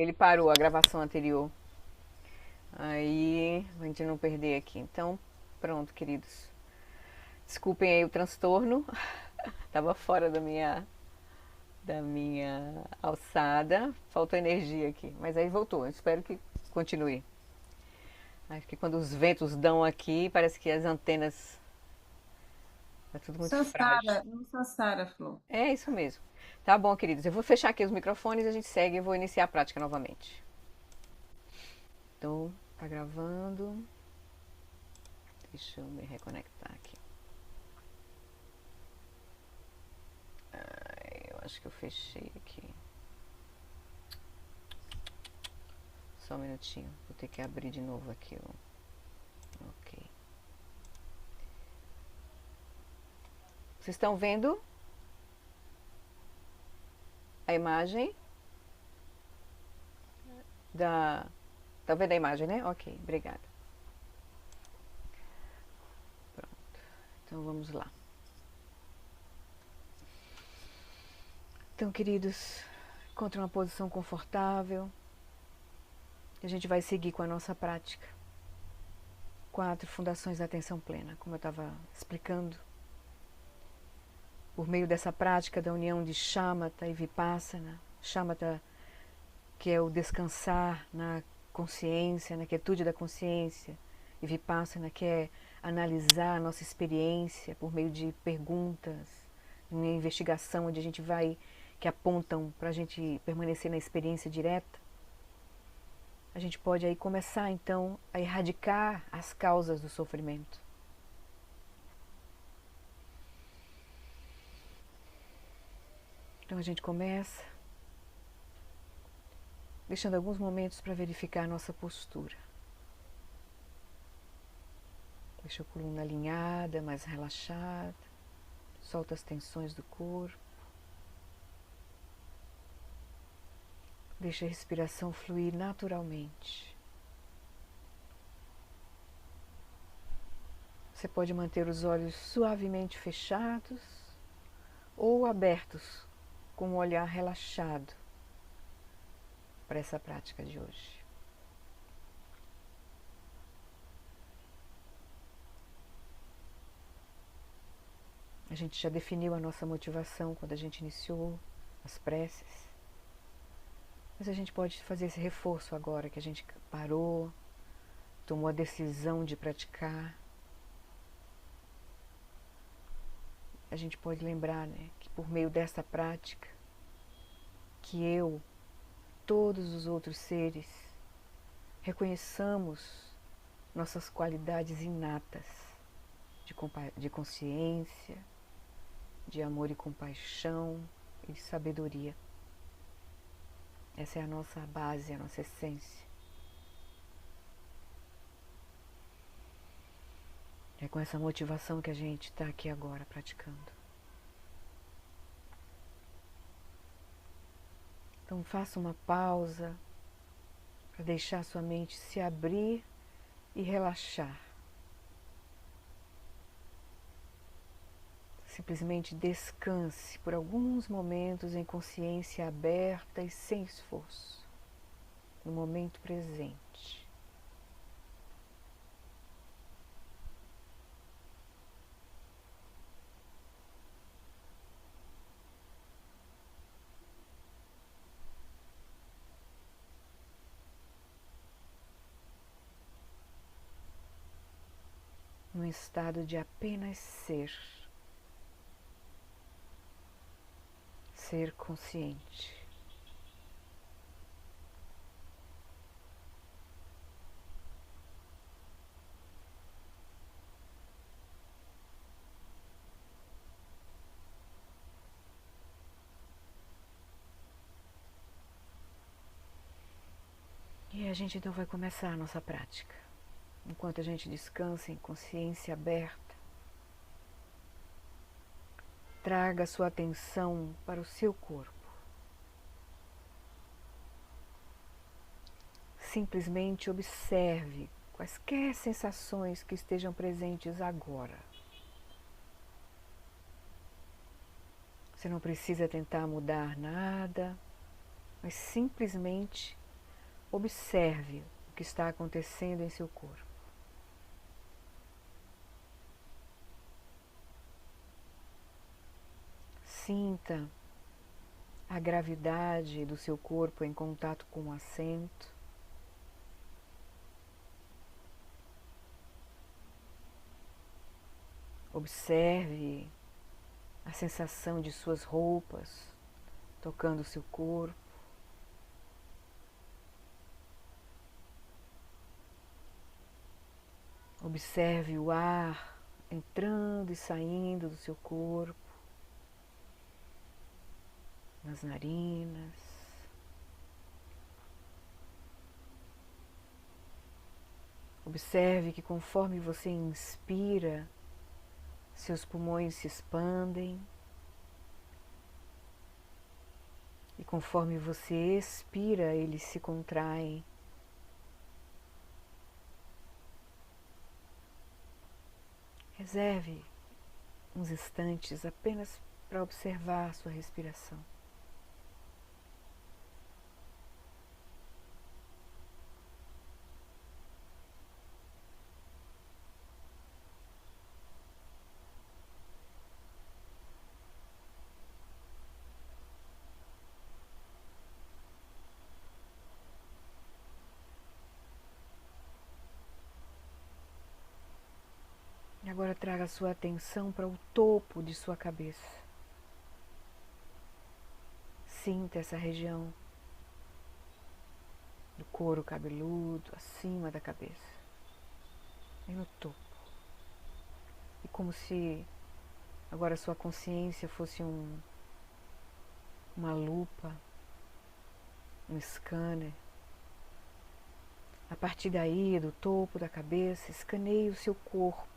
Ele parou a gravação anterior. Aí, a gente não perder aqui. Então, pronto, queridos. Desculpem aí o transtorno. Tava fora da minha alçada. Faltou energia aqui. Mas aí voltou. Eu espero que continue. Acho que quando os ventos dão aqui, parece que as antenas. É tudo muito frágil. Sansara, não Sansara, Flor. É isso mesmo. Tá bom, queridos. Eu vou fechar aqui os microfones, a gente segue e vou iniciar a prática novamente. Então, tá gravando. Deixa eu me reconectar aqui. Eu acho que eu fechei aqui. Só um minutinho. Vou ter que abrir de novo aqui. Ok. Vocês estão vendo a imagem da. Tá vendo a imagem, né? Ok, obrigada. Pronto. Então vamos lá. Então, queridos, encontre uma posição confortável. A gente vai seguir com a nossa prática. 4 fundações da atenção plena, como eu estava explicando. Por meio dessa prática da união de shamatha e vipassana, shamatha, que é o descansar na consciência, na quietude da consciência, e vipassana, que é analisar a nossa experiência por meio de perguntas, uma investigação onde a gente vai, que apontam para a gente permanecer na experiência direta. A gente pode aí começar então a erradicar as causas do sofrimento. Então a gente começa deixando alguns momentos para verificar a nossa postura. Deixa a coluna alinhada, mais relaxada. Solta as tensões do corpo. Deixa a respiração fluir naturalmente. Você pode manter os olhos suavemente fechados ou abertos, com um olhar relaxado para essa prática de hoje. A gente já definiu a nossa motivação quando a gente iniciou as preces. Mas a gente pode fazer esse reforço agora que a gente parou, tomou a decisão de praticar. A gente pode lembrar, né, que por meio dessa prática, que eu, todos os outros seres, reconheçamos nossas qualidades inatas de consciência, de amor e compaixão e de sabedoria. Essa é a nossa base, a nossa essência. É com essa motivação que a gente está aqui agora praticando. Então faça uma pausa para deixar sua mente se abrir e relaxar. Simplesmente descanse por alguns momentos em consciência aberta e sem esforço, no momento presente. Num estado de apenas ser, ser consciente. E a gente então vai começar a nossa prática. Enquanto a gente descansa em consciência aberta, traga sua atenção para o seu corpo. Simplesmente observe quaisquer sensações que estejam presentes agora. Você não precisa tentar mudar nada, mas simplesmente Observe o que está acontecendo em seu corpo. Sinta a gravidade do seu corpo em contato com o assento. Observe a sensação de suas roupas tocando o seu corpo. Observe o ar entrando e saindo do seu corpo, nas narinas. Observe que conforme você inspira, seus pulmões se expandem. E conforme você expira, eles se contraem. Reserve uns instantes apenas para observar a sua respiração. Agora traga a sua atenção para o topo de sua cabeça. Sinta essa região do couro cabeludo acima da cabeça, e no topo. E como se agora sua consciência fosse uma lupa, um scanner. A partir daí, do topo da cabeça, escaneie o seu corpo,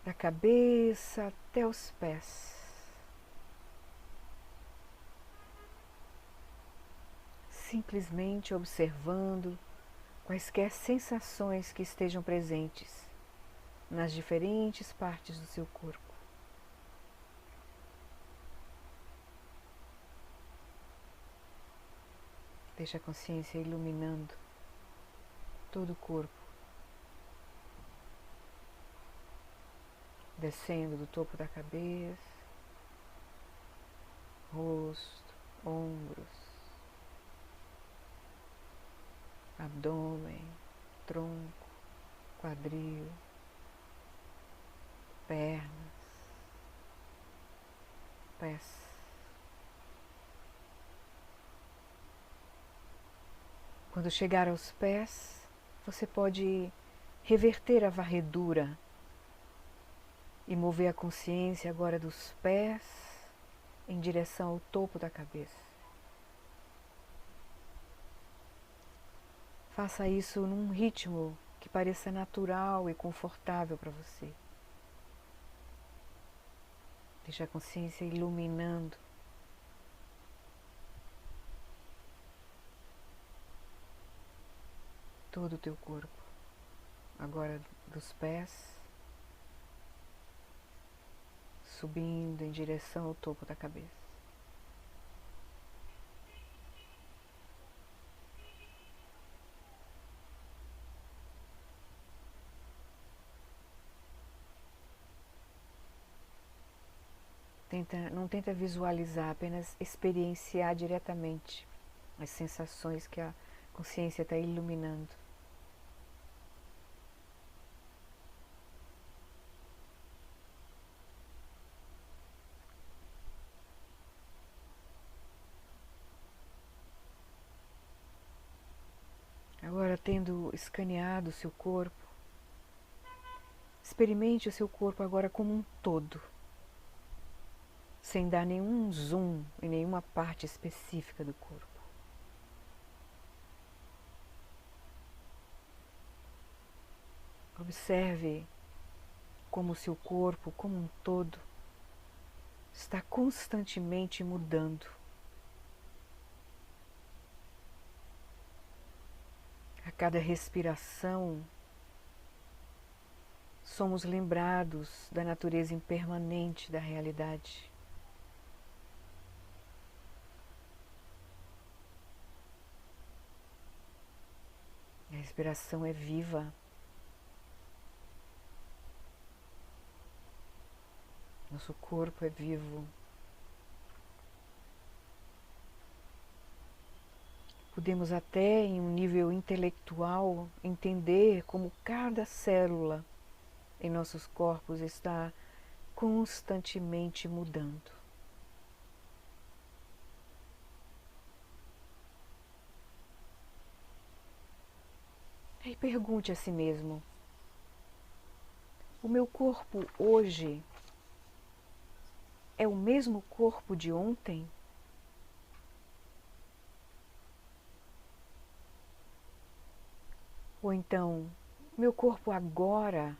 da cabeça até os pés. Simplesmente observando quaisquer sensações que estejam presentes nas diferentes partes do seu corpo. Deixa a consciência iluminando todo o corpo, descendo do topo da cabeça, rosto, ombros, abdômen, tronco, quadril, pernas, pés. Quando chegar aos pés, você pode reverter a varredura e mover a consciência agora dos pés em direção ao topo da cabeça. Faça isso num ritmo que pareça natural e confortável para você. Deixe a consciência iluminando todo o teu corpo. Agora dos pés, subindo em direção ao topo da cabeça. Não tenta visualizar, apenas experienciar diretamente as sensações que a consciência está iluminando. Agora, tendo escaneado o seu corpo, experimente o seu corpo agora como um todo, sem dar nenhum zoom em nenhuma parte específica do corpo. Observe como o seu corpo, como um todo, está constantemente mudando. A cada respiração, somos lembrados da natureza impermanente da realidade. respiração é viva. Nosso corpo é vivo. Podemos até, em um nível intelectual, entender como cada célula em nossos corpos está constantemente mudando. E pergunte a si mesmo: o meu corpo hoje é o mesmo corpo de ontem? Ou então, meu corpo agora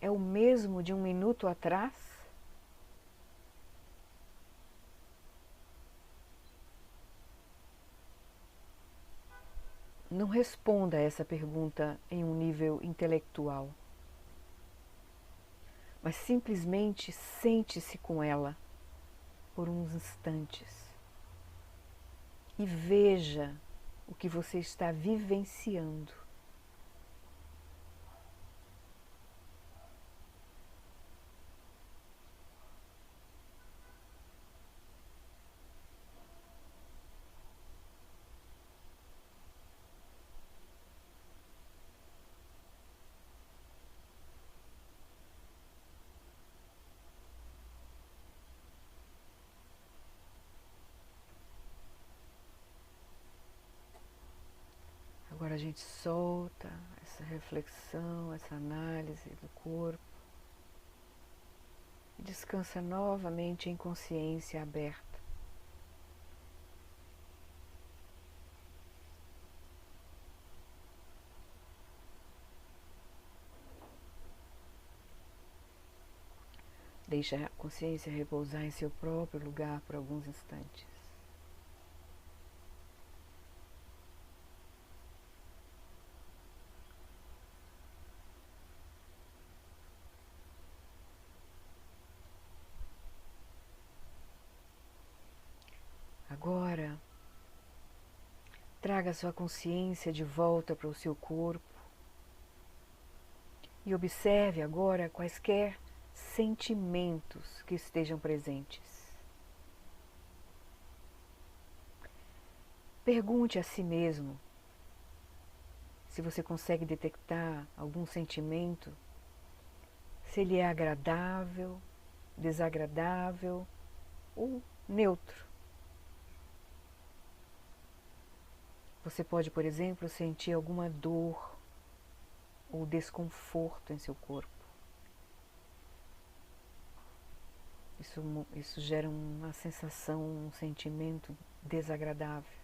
é o mesmo de um minuto atrás? Não responda a essa pergunta em um nível intelectual, mas simplesmente sente-se com ela por uns instantes e veja o que você está vivenciando. Agora a gente solta essa reflexão, essa análise do corpo e descansa novamente em consciência aberta. Deixa a consciência repousar em seu próprio lugar por alguns instantes. Agora, traga sua consciência de volta para o seu corpo e observe agora quaisquer sentimentos que estejam presentes. Pergunte a si mesmo se você consegue detectar algum sentimento, se ele é agradável, desagradável ou neutro. Você pode, por exemplo, sentir alguma dor ou desconforto em seu corpo. Isso gera uma sensação, um sentimento desagradável.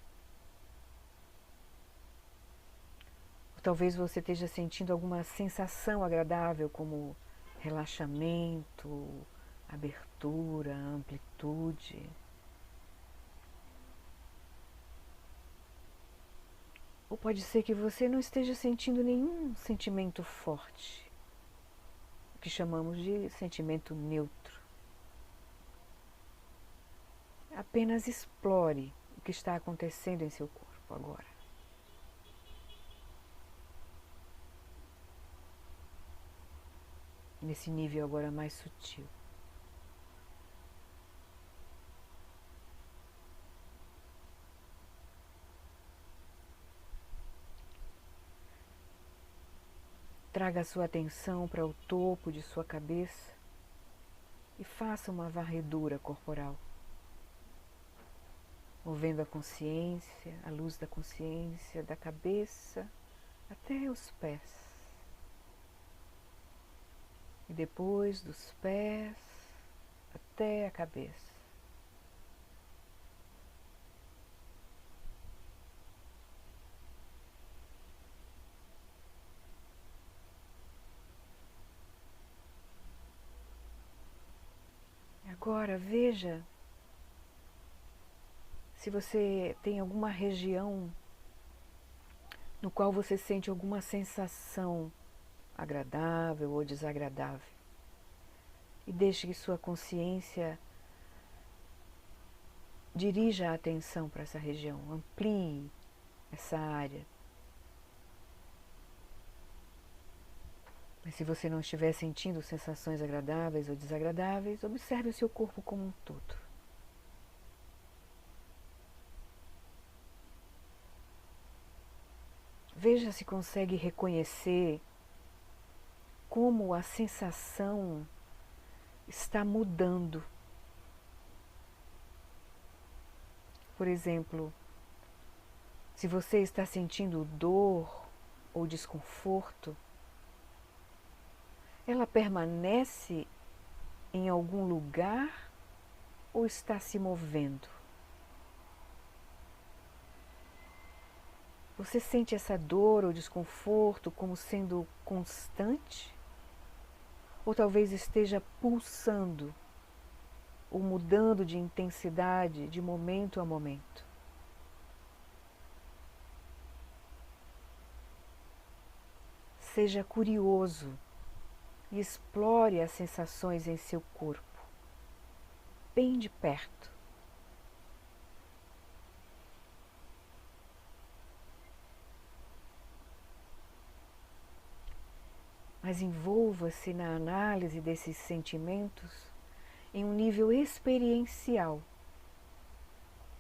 Ou talvez você esteja sentindo alguma sensação agradável, como relaxamento, abertura, amplitude. Ou pode ser que você não esteja sentindo nenhum sentimento forte, o que chamamos de sentimento neutro. Apenas explore o que está acontecendo em seu corpo agora. Nesse nível agora mais sutil. Traga a sua atenção para o topo de sua cabeça e faça uma varredura corporal, movendo a consciência, a luz da consciência, da cabeça até os pés. E depois dos pés até a cabeça. Agora veja se você tem alguma região no qual você sente alguma sensação agradável ou desagradável. E deixe que sua consciência dirija a atenção para essa região, amplie essa área. Mas se você não estiver sentindo sensações agradáveis ou desagradáveis, observe o seu corpo como um todo. Veja se consegue reconhecer como a sensação está mudando. Por exemplo, se você está sentindo dor ou desconforto, ela permanece em algum lugar ou está se movendo? Você sente essa dor ou desconforto como sendo constante? Ou talvez esteja pulsando ou mudando de intensidade de momento a momento? Seja curioso e explore as sensações em seu corpo, bem de perto. Mas envolva-se na análise desses sentimentos em um nível experiencial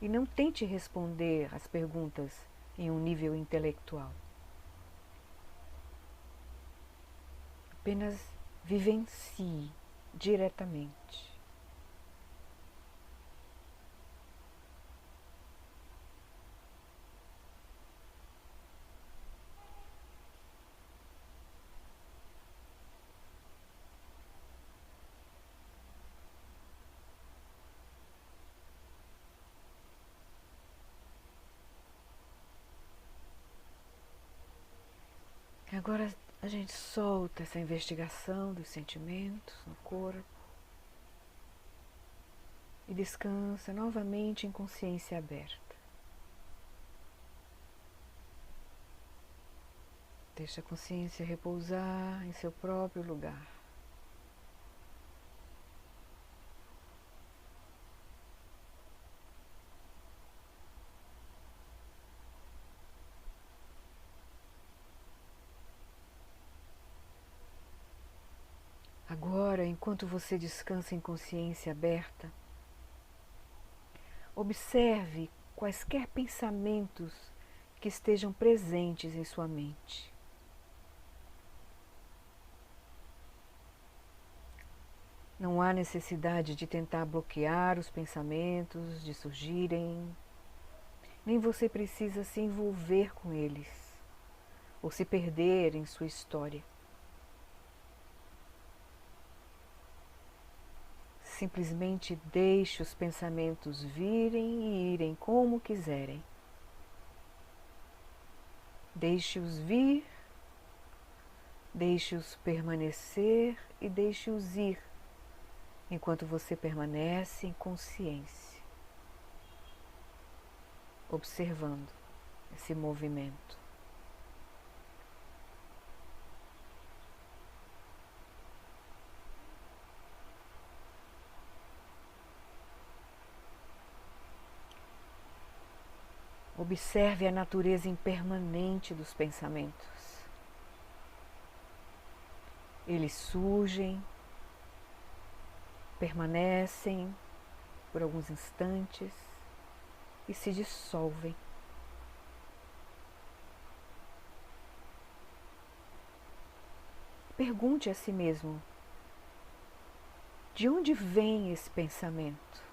e não tente responder as perguntas em um nível intelectual. Apenas vivencie diretamente. Agora a gente solta essa investigação dos sentimentos no corpo e descansa novamente em consciência aberta. Deixa a consciência repousar em seu próprio lugar. Agora, enquanto você descansa em consciência aberta, observe quaisquer pensamentos que estejam presentes em sua mente. Não há necessidade de tentar bloquear os pensamentos de surgirem, nem você precisa se envolver com eles ou se perder em sua história. Simplesmente deixe os pensamentos virem e irem como quiserem. Deixe-os vir, deixe-os permanecer e deixe-os ir, enquanto você permanece em consciência, observando esse movimento. Observe a natureza impermanente dos pensamentos. Eles surgem, permanecem por alguns instantes e se dissolvem. Pergunte a si mesmo: de onde vem esse pensamento?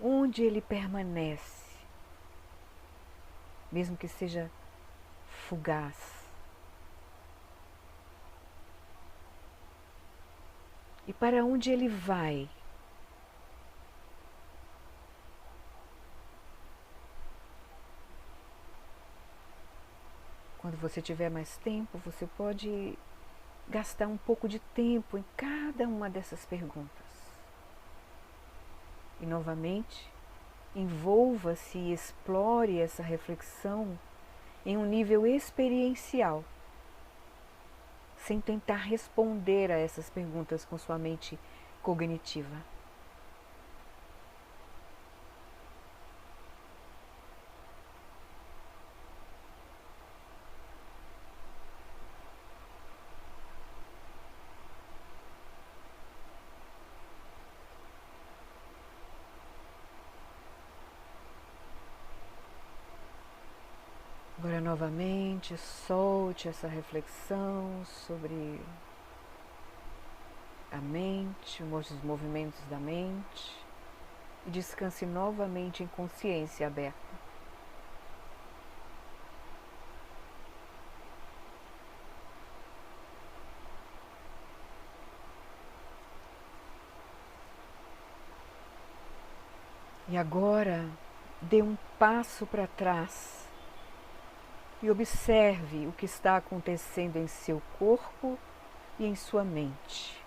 Onde ele permanece, mesmo que seja fugaz? E para onde ele vai? Quando você tiver mais tempo, você pode gastar um pouco de tempo em cada uma dessas perguntas. E novamente, envolva-se e explore essa reflexão em um nível experiencial, sem tentar responder a essas perguntas com sua mente cognitiva. novamente, solte essa reflexão sobre a mente, os movimentos da mente e descanse novamente em consciência aberta. E agora, dê um passo para trás e observe o que está acontecendo em seu corpo e em sua mente.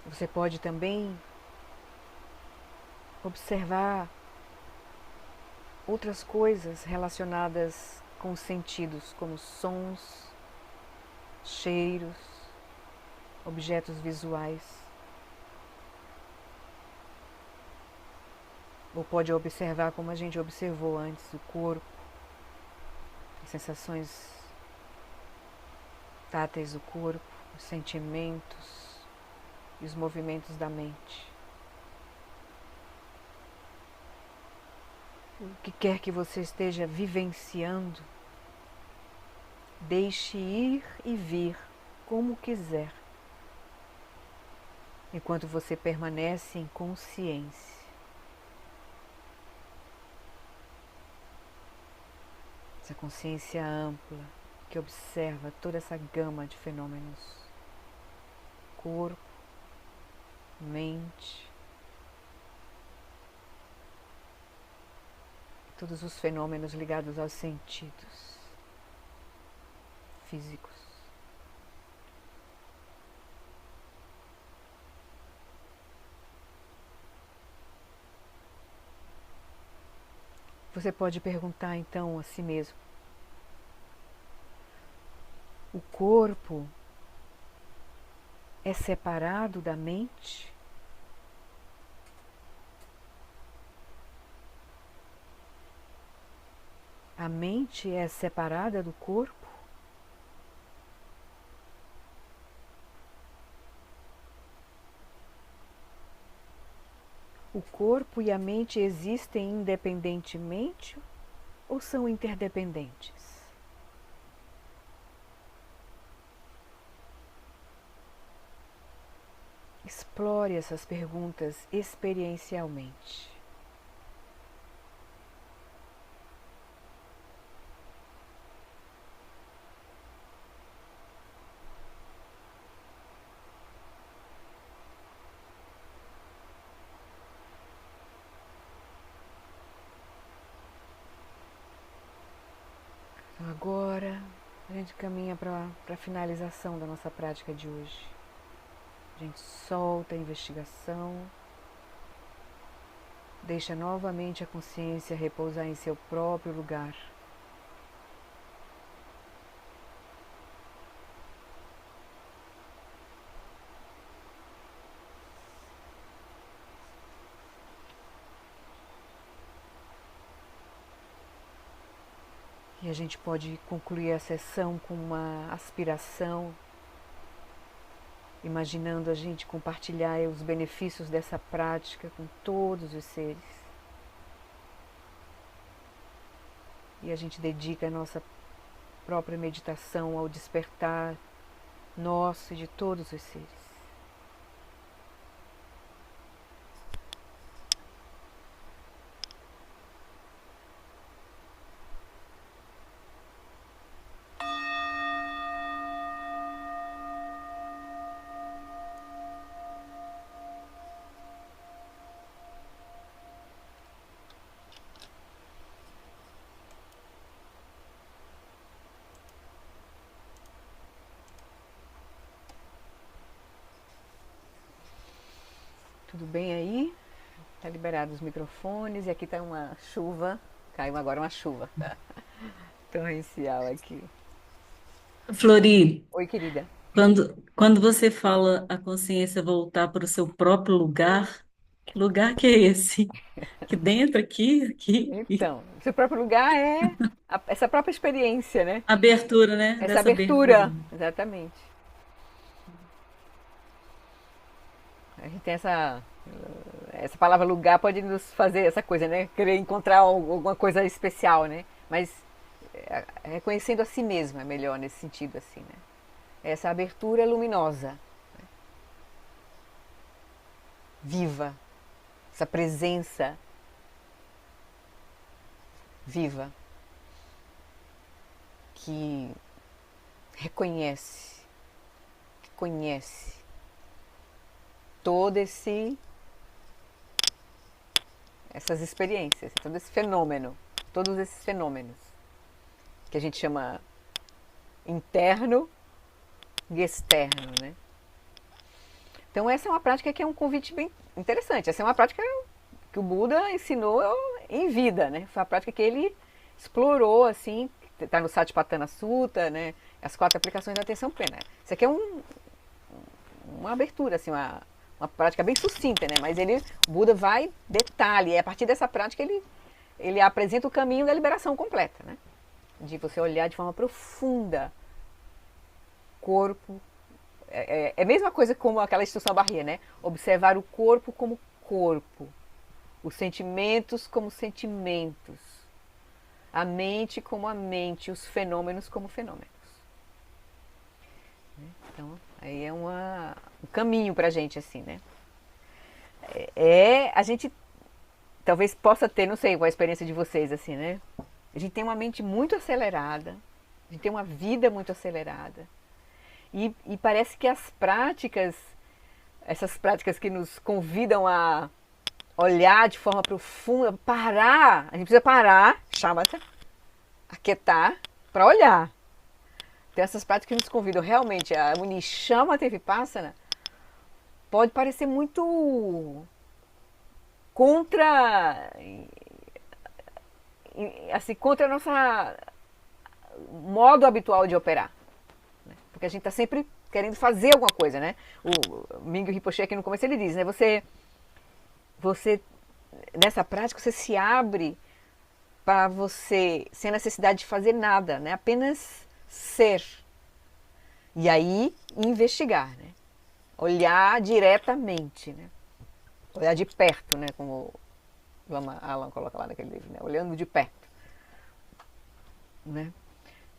Você pode também observar outras coisas relacionadas com os sentidos, como sons, cheiros, objetos visuais. Ou pode observar como a gente observou antes o corpo, as sensações táteis do corpo, os sentimentos e os movimentos da mente. O que quer que você esteja vivenciando, deixe ir e vir como quiser, enquanto você permanece em consciência. Essa consciência ampla que observa toda essa gama de fenômenos: corpo, mente, todos os fenômenos ligados aos sentidos físicos. Você pode perguntar então a si mesmo: o corpo é separado da mente? A mente é separada do corpo? O corpo e a mente existem independentemente ou são interdependentes? Explore essas perguntas experiencialmente. Agora a gente caminha para a finalização da nossa prática de hoje. A gente solta a investigação, deixa novamente a consciência repousar em seu próprio lugar. E a gente pode concluir a sessão com uma aspiração, imaginando a gente compartilhar os benefícios dessa prática com todos os seres. E a gente dedica a nossa própria meditação ao despertar nosso e de todos os seres. Tudo bem aí? Tá liberado os microfones e aqui tá uma chuva. Caiu agora uma chuva torrencial aqui. Flori, Oi, querida. quando você fala a consciência voltar para o seu próprio lugar, Que lugar que é esse? Aqui dentro, aqui. Então, seu próprio lugar é essa própria experiência, né? Abertura, né? Essa Dessa abertura. abertura, exatamente. A gente tem essa palavra lugar pode nos fazer essa coisa, né? Querer encontrar alguma coisa especial, né? Mas reconhecendo a si mesmo é melhor nesse sentido, assim, né? Essa abertura luminosa, viva, essa presença viva que reconhece, que conhece todo esse essas experiências, todo esse fenômeno, todos esses fenômenos que a gente chama interno e externo, né? Então essa é uma prática que é um convite bem interessante. Essa é uma prática que o Buda ensinou em vida, né? Foi a prática que ele explorou assim, está no Satipatthana Sutta, né? As 4 aplicações da atenção plena. Isso aqui é uma abertura, assim, uma prática bem sucinta, né? Mas o Buda vai detalhe, e a partir dessa prática ele apresenta o caminho da liberação completa, né? De você olhar de forma profunda corpo. É a mesma coisa como aquela instrução Barrier, né? Observar o corpo como corpo, os sentimentos como sentimentos, a mente como a mente, os fenômenos como fenômenos. Então, aí é um caminho pra gente, assim, né? A gente talvez possa ter, não sei qual é a experiência de vocês, assim, né? A gente tem uma mente muito acelerada, a gente tem uma vida muito acelerada. E parece que as práticas, essas práticas que nos convidam a olhar de forma profunda, parar, a gente precisa parar, chamata, aquietar, para olhar. Então essas práticas que nos convidam realmente a unir chamata e vipassana, pode parecer muito contra, assim, contra a nossa modo habitual de operar. Né? Porque a gente está sempre querendo fazer alguma coisa, né? O Mingyur Rinpoche aqui no começo ele diz, né? Você nessa prática você se abre para você sem necessidade de fazer nada, né? Apenas ser. E aí investigar, né? Olhar diretamente, né? Olhar de perto, né? Como o Alan coloca lá naquele livro, né? Olhando de perto, né?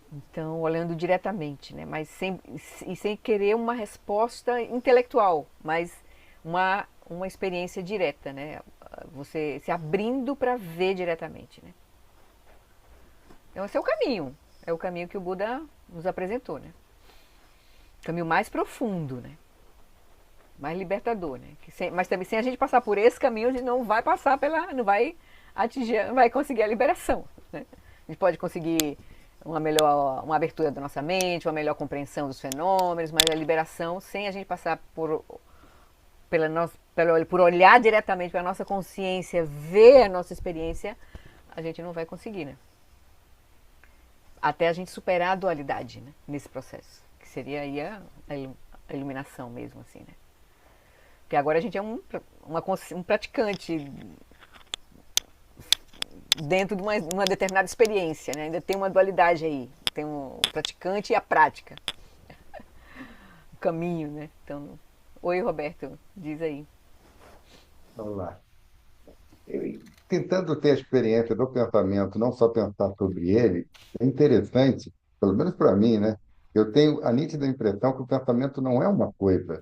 Então, olhando diretamente, né? Mas sem querer uma resposta intelectual, mas uma experiência direta, né? Você se abrindo para ver diretamente, né? Então, esse é o caminho que o Buda nos apresentou, né? O caminho mais profundo, né? Mais libertador, né? Mas também sem a gente passar por esse caminho, a gente não vai passar não vai atingir, não vai conseguir a liberação, né? A gente pode conseguir uma abertura da nossa mente, uma melhor compreensão dos fenômenos, mas a liberação sem a gente passar por olhar diretamente para a nossa consciência, ver a nossa experiência, a gente não vai conseguir, né? Até a gente superar a dualidade, né? Nesse processo, que seria aí a iluminação mesmo, assim, né? Porque agora a gente é um praticante dentro de uma determinada experiência, né? Ainda tem uma dualidade aí. Tem o praticante e a prática, o caminho, né? Então, oi, Roberto, diz aí. Vamos lá. Tentando ter a experiência do pensamento, não só pensar sobre ele, é interessante, pelo menos para mim, né? Eu tenho a nítida impressão que o pensamento não é uma coisa.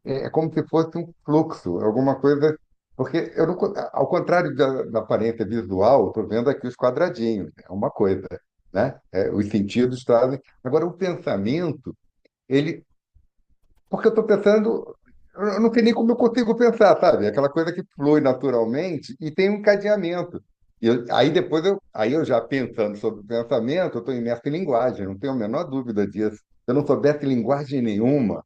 É como se fosse um fluxo, alguma coisa. Porque eu não, ao contrário da aparência visual, estou vendo aqui os quadradinhos, é uma coisa, né? Os sentidos trazem. Agora, o pensamento, ele porque eu estou pensando, eu não sei nem como eu consigo pensar, sabe? Aquela coisa que flui naturalmente e tem um encadeamento. Aí eu já pensando sobre o pensamento, eu estou imerso em linguagem, não tenho a menor dúvida disso. Se eu não soubesse linguagem nenhuma,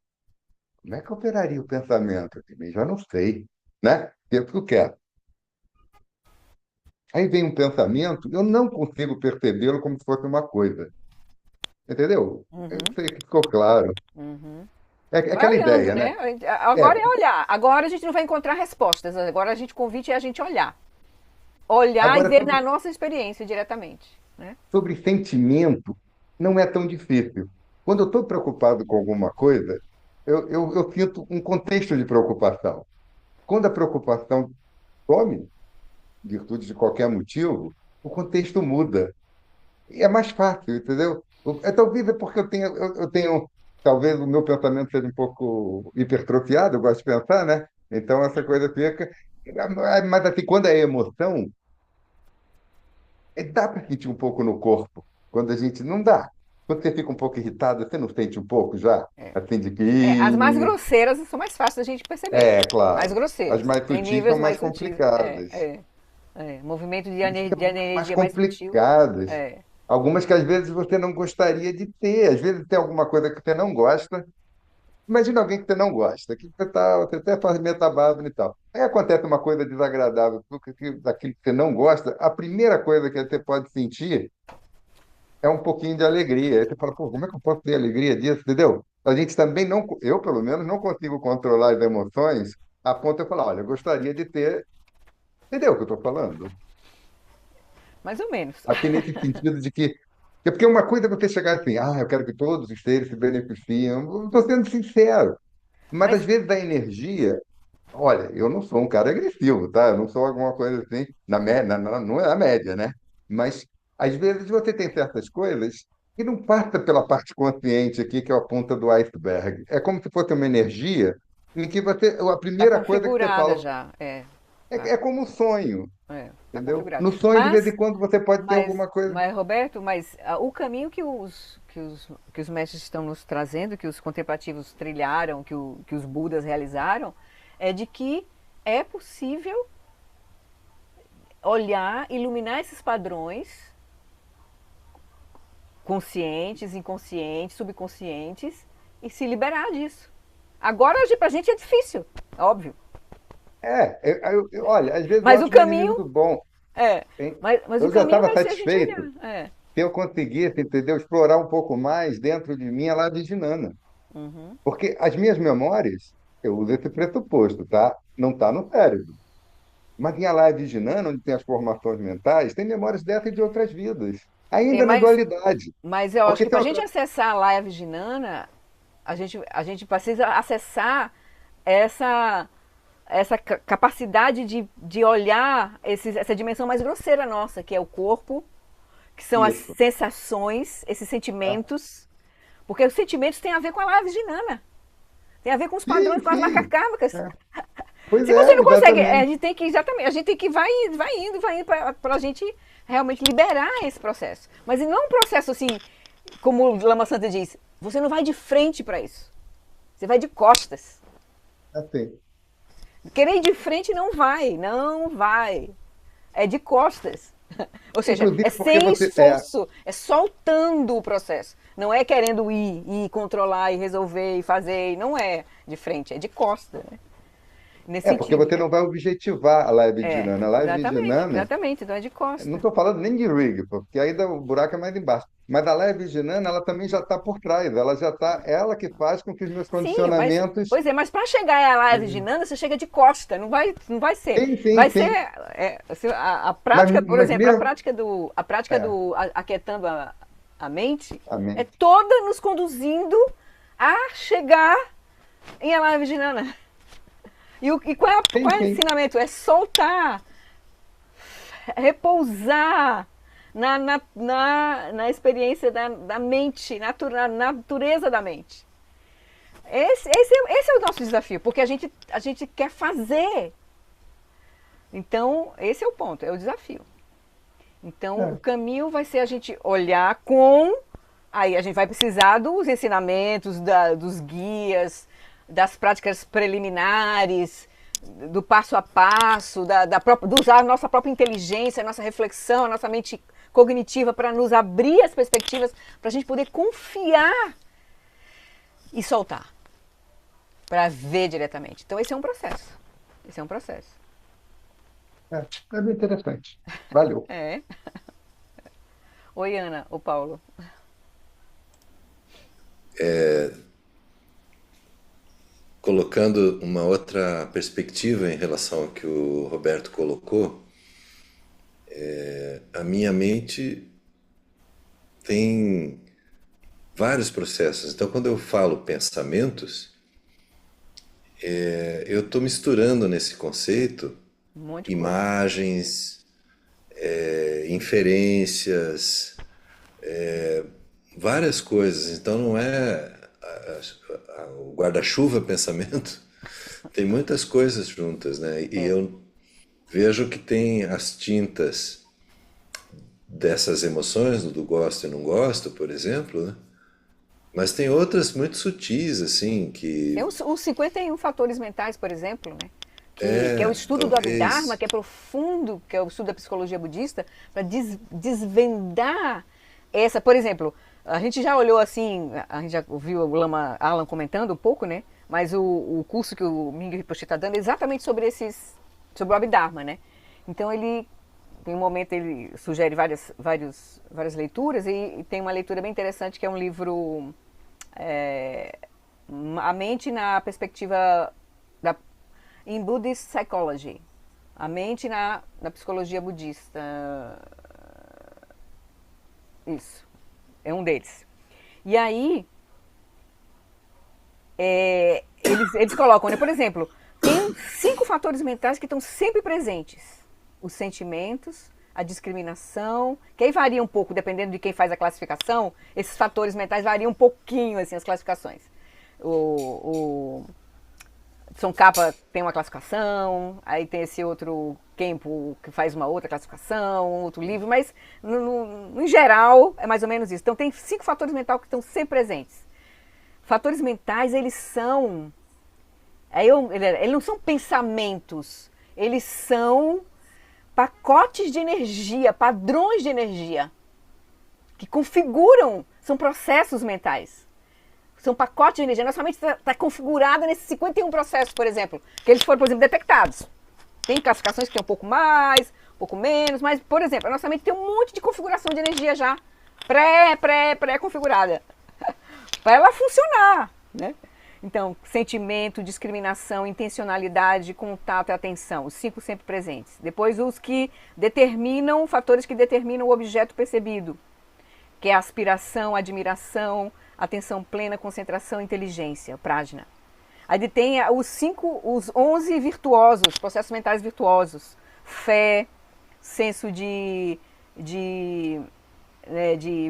como é que eu operaria o pensamento? Eu também já não sei, né? Tempo que eu quero. Aí vem um pensamento, eu não consigo percebê-lo como se fosse uma coisa. Entendeu? Eu Uhum, sei que ficou claro. uhum. É Vai aquela olhando, ideia, né? né? Agora É, é olhar. Agora a gente não vai encontrar respostas. Agora o convite é a gente olhar. Olhar e agora, ver na nossa experiência diretamente, né? sobre sentimento, não é tão difícil. Quando eu estou preocupado com alguma coisa, eu sinto um contexto de preocupação. Quando a preocupação some, em virtude de qualquer motivo, o contexto muda. E é mais fácil, entendeu? Talvez é porque eu tenho, talvez o meu pensamento seja um pouco hipertrofiado, eu gosto de pensar, né? Então essa coisa fica. Mas assim, quando é emoção, dá para sentir um pouco no corpo. Quando a gente não dá. Quando você fica um pouco irritado, você não sente um pouco já? Assim, de que. As mais grosseiras são mais fáceis da gente perceber. É, Mais claro. As grosseiras. mais Tem sutis níveis são mais mais sutis. complicadas. Movimento de Mais energia mais sutil. complicadas. É. Algumas que às vezes você não gostaria de ter. Às vezes tem alguma coisa que você não gosta. Imagina alguém que você não gosta, que você até faz metabase e tal. Aí acontece uma coisa desagradável, daquilo que você não gosta, a primeira coisa que você pode sentir é um pouquinho de alegria. Aí você fala, pô, como é que eu posso ter alegria disso, entendeu? A gente também não, eu pelo menos, não consigo controlar as emoções a ponto de eu falar, olha, eu gostaria de ter, entendeu o que eu estou falando? Mais ou menos. Aqui nesse sentido de que, é porque uma coisa é você chegar assim, eu quero que todos os seres se beneficiem. Eu estou sendo sincero, mas às Mas vezes a energia. Olha, eu não sou um cara agressivo, tá? Eu não sou alguma coisa assim, não é a média, né? Mas, às vezes, você tem certas coisas que não passa pela parte consciente aqui, que é a ponta do iceberg. É como se fosse uma energia em que a tá primeira coisa que você configurada fala já. Tá, é como um sonho, tá entendeu? configurada. No sonho, de vez em quando, você pode ter alguma coisa. Roberto, o caminho que os mestres estão nos trazendo, que os contemplativos trilharam, que os Budas realizaram, é de que é possível olhar, iluminar esses padrões conscientes, inconscientes, subconscientes e se liberar disso. Agora, pra gente é difícil, óbvio. Olha, às vezes eu Mas o acho mais inimigo caminho do bom, é. hein? Mas o Eu já caminho estava vai ser a gente satisfeito olhar. É. se eu conseguisse, entendeu? Explorar um pouco mais dentro de mim a Laviginana. Uhum. Porque as minhas memórias, eu uso esse pressuposto, tá? Não está no cérebro. Mas em Alá Viginana, onde tem as formações mentais, tem memórias dessa e de outras vidas. É, Ainda na dualidade. mas eu acho Porque que tem para a uma gente coisa. acessar a Laia Viginana, a gente precisa acessar essa, essa capacidade de olhar essa dimensão mais grosseira nossa, que é o corpo, que são as Isso. sensações, esses É. sentimentos, porque os sentimentos têm a ver com a Laia Viginana, tem a ver com os Sim, padrões, com as marcas sim. kármicas. É. Pois Se você é, não consegue, a exatamente. gente tem que exatamente, a gente tem que vai indo para a gente realmente liberar esse processo. Mas não um processo assim, como o Lama Santa diz, você não vai de frente para isso. Você vai de costas. Assim. Querer ir de frente não vai, não vai. É de costas. Ou seja, é Inclusive porque sem você. esforço, é soltando o processo. Não é querendo ir controlar e resolver e fazer, não é de frente, é de costas. Né? Nesse Porque sentido. você não vai objetivar a live de É, Nana. A live de exatamente, Nana. exatamente. Então é de Não costa. estou falando nem de rig, porque ainda o buraco é mais embaixo. Mas a leve virginana, ela também já está por trás. Ela já está, ela que faz com que os meus Sim, mas, condicionamentos. pois é, mas para chegar à live de Nanda, você chega de costa, não vai ser. Sim, sim, Vai ser sim. a Mas, prática, por mas exemplo, mesmo. a prática É, do aquietando a mente é amém. toda nos conduzindo a chegar em a live de Nanda. Sim, Qual é o sim. ensinamento? É soltar, repousar na experiência da mente, na natureza da mente. Esse é o nosso desafio, porque a gente quer fazer. Então, esse é o ponto, é o desafio. Então, o É, caminho vai ser a gente olhar com. Aí a gente vai precisar dos ensinamentos, dos guias, das práticas preliminares, do passo a passo, de usar a nossa própria inteligência, a nossa reflexão, a nossa mente cognitiva para nos abrir as perspectivas, para a gente poder confiar e soltar, para ver diretamente. Então, esse é um processo. Esse é um processo. é bem interessante. Valeu. É. Oi, Ana, o Paulo. colocando uma outra perspectiva em relação ao que o Roberto colocou, a minha mente tem vários processos. Então, quando eu falo pensamentos, eu estou misturando nesse conceito Um monte de coisa. imagens, inferências, várias coisas. Então, não é o guarda-chuva pensamento, tem muitas coisas juntas, né? E É. eu vejo que tem as tintas dessas emoções, do gosto e não gosto, por exemplo, né? Mas tem outras muito sutis, assim, Tem que os 51 fatores mentais, por exemplo, né? Que é o estudo do Abhidharma, talvez. que é profundo, que é o estudo da psicologia budista, para desvendar essa. Por exemplo, a gente já olhou assim, a gente já ouviu o Lama Alan comentando um pouco, né? Mas o curso que o Mingyur Rinpoche está dando é exatamente sobre o Abhidharma, né? Então ele, em um momento ele sugere várias leituras e tem uma leitura bem interessante que é um livro é, A Mente na Perspectiva da em Buddhist Psychology, a mente na psicologia budista. Isso, é um deles. E aí, eles colocam, né, por exemplo, tem 5 fatores mentais que estão sempre presentes. Os sentimentos, a discriminação, que aí varia um pouco, dependendo de quem faz a classificação, esses fatores mentais variam um pouquinho, assim, as classificações. O São Capa tem uma classificação, aí tem esse outro Kempo que faz uma outra classificação, outro livro, mas no geral é mais ou menos isso. Então tem 5 fatores mentais que estão sempre presentes. Fatores mentais, eles são... Eles não são pensamentos, eles são pacotes de energia, padrões de energia, que configuram, são processos mentais. São pacotes de energia. Nossa mente está configurada nesses 51 processos, por exemplo, que eles foram, por exemplo, detectados. Tem classificações que tem um pouco mais, um pouco menos, mas, por exemplo, a nossa mente tem um monte de configuração de energia já pré-configurada para ela funcionar, né? Então, sentimento, discriminação, intencionalidade, contato e atenção, os 5 sempre presentes. Depois os que determinam, fatores que determinam o objeto percebido, que é a aspiração, admiração, atenção plena, concentração, inteligência, prajna. Aí tem os 11 virtuosos, processos mentais virtuosos. Fé, senso de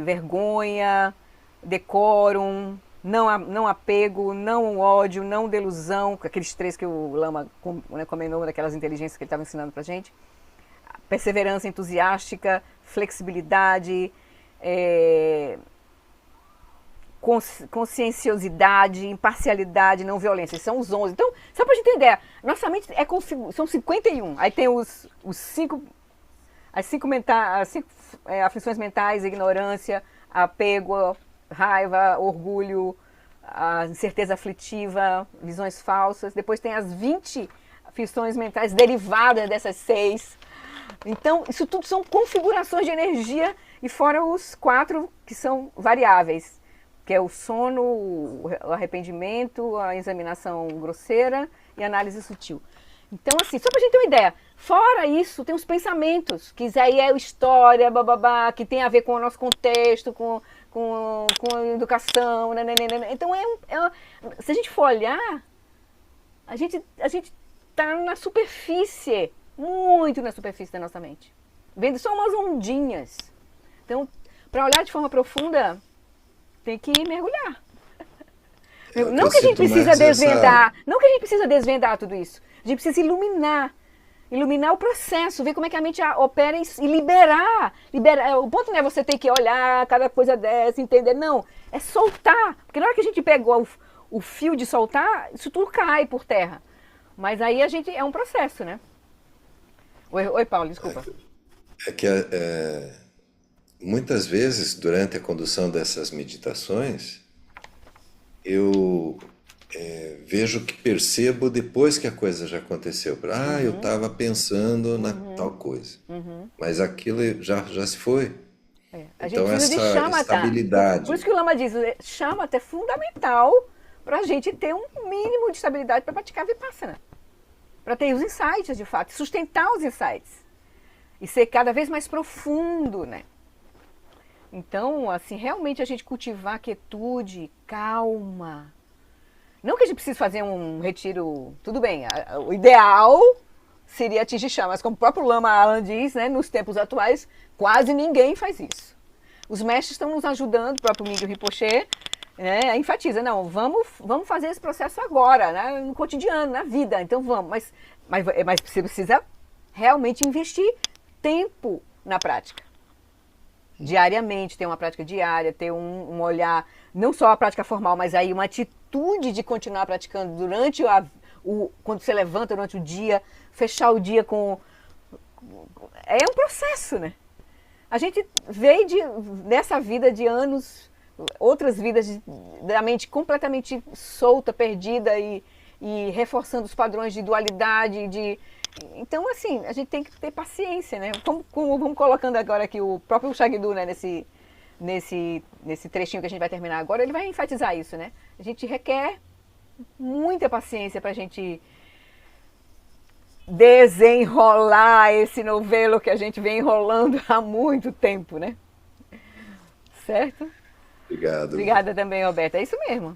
vergonha, decórum, não apego, não ódio, não delusão, aqueles 3 que o Lama comentou, daquelas inteligências que ele estava ensinando pra gente. Perseverança entusiástica, flexibilidade, conscienciosidade, imparcialidade, não violência. São os 11. Então, só para a gente entender, nossa mente são 51. Aí tem os 5 aflições mentais, ignorância, apego, raiva, orgulho, a incerteza aflitiva, visões falsas. Depois tem as 20 aflições mentais derivadas dessas 6. Então, isso tudo são configurações de energia e fora os 4 que são variáveis, que é o sono, o arrependimento, a examinação grosseira e a análise sutil. Então, assim, só pra gente ter uma ideia, fora isso, tem os pensamentos, que isso aí é história, bababá, que tem a ver com o nosso contexto, com a educação, nananana. Então, se a gente for olhar, a gente tá na superfície, muito na superfície da nossa mente, vendo só umas ondinhas. Então, para olhar de forma profunda, tem que mergulhar. É o que Não eu que a gente sinto precisa mais essa. desvendar, não que a gente precisa desvendar tudo isso. A gente precisa iluminar o processo, ver como é que a mente opera e liberar. O ponto não é você ter que olhar cada coisa dessa, entender, não. É soltar. Porque na hora que a gente pegou o fio de soltar, isso tudo cai por terra. Mas aí é um processo, né? Oi, Paulo, desculpa. É que muitas vezes, durante a condução dessas meditações, eu vejo que percebo depois que a coisa já aconteceu. Eu estava pensando na tal coisa, mas aquilo já se foi. A gente Então, precisa de essa shamatha. Por isso estabilidade. que o Lama diz, shamatha é fundamental para a gente ter um mínimo de estabilidade para praticar Vipassana. Para ter os insights, de fato, sustentar os insights. E ser cada vez mais profundo, né? Então, assim, realmente a gente cultivar quietude, calma. Não que a gente precise fazer um retiro, tudo bem, o ideal seria atingir chá, mas como o próprio Lama Alan diz, né, nos tempos atuais, quase ninguém faz isso. Os mestres estão nos ajudando, o próprio Miguel Rinpoche, né, enfatiza, não, vamos fazer esse processo agora, né, no cotidiano, na vida, então vamos, mas você precisa realmente investir tempo na prática. Diariamente, ter uma prática diária, ter um olhar, não só a prática formal, mas aí uma atitude de continuar praticando durante quando você levanta durante o dia, fechar o dia com... É um processo, né? A gente veio dessa vida de anos, outras vidas da mente completamente solta, perdida e reforçando os padrões de dualidade, Então, assim, a gente tem que ter paciência, né? Como vamos colocando agora aqui o próprio Shagdu, né? Nesse trechinho que a gente vai terminar agora, ele vai enfatizar isso, né? A gente requer muita paciência para a gente desenrolar esse novelo que a gente vem enrolando há muito tempo, né? Certo? Obrigado. Obrigada também, Roberta. É isso mesmo.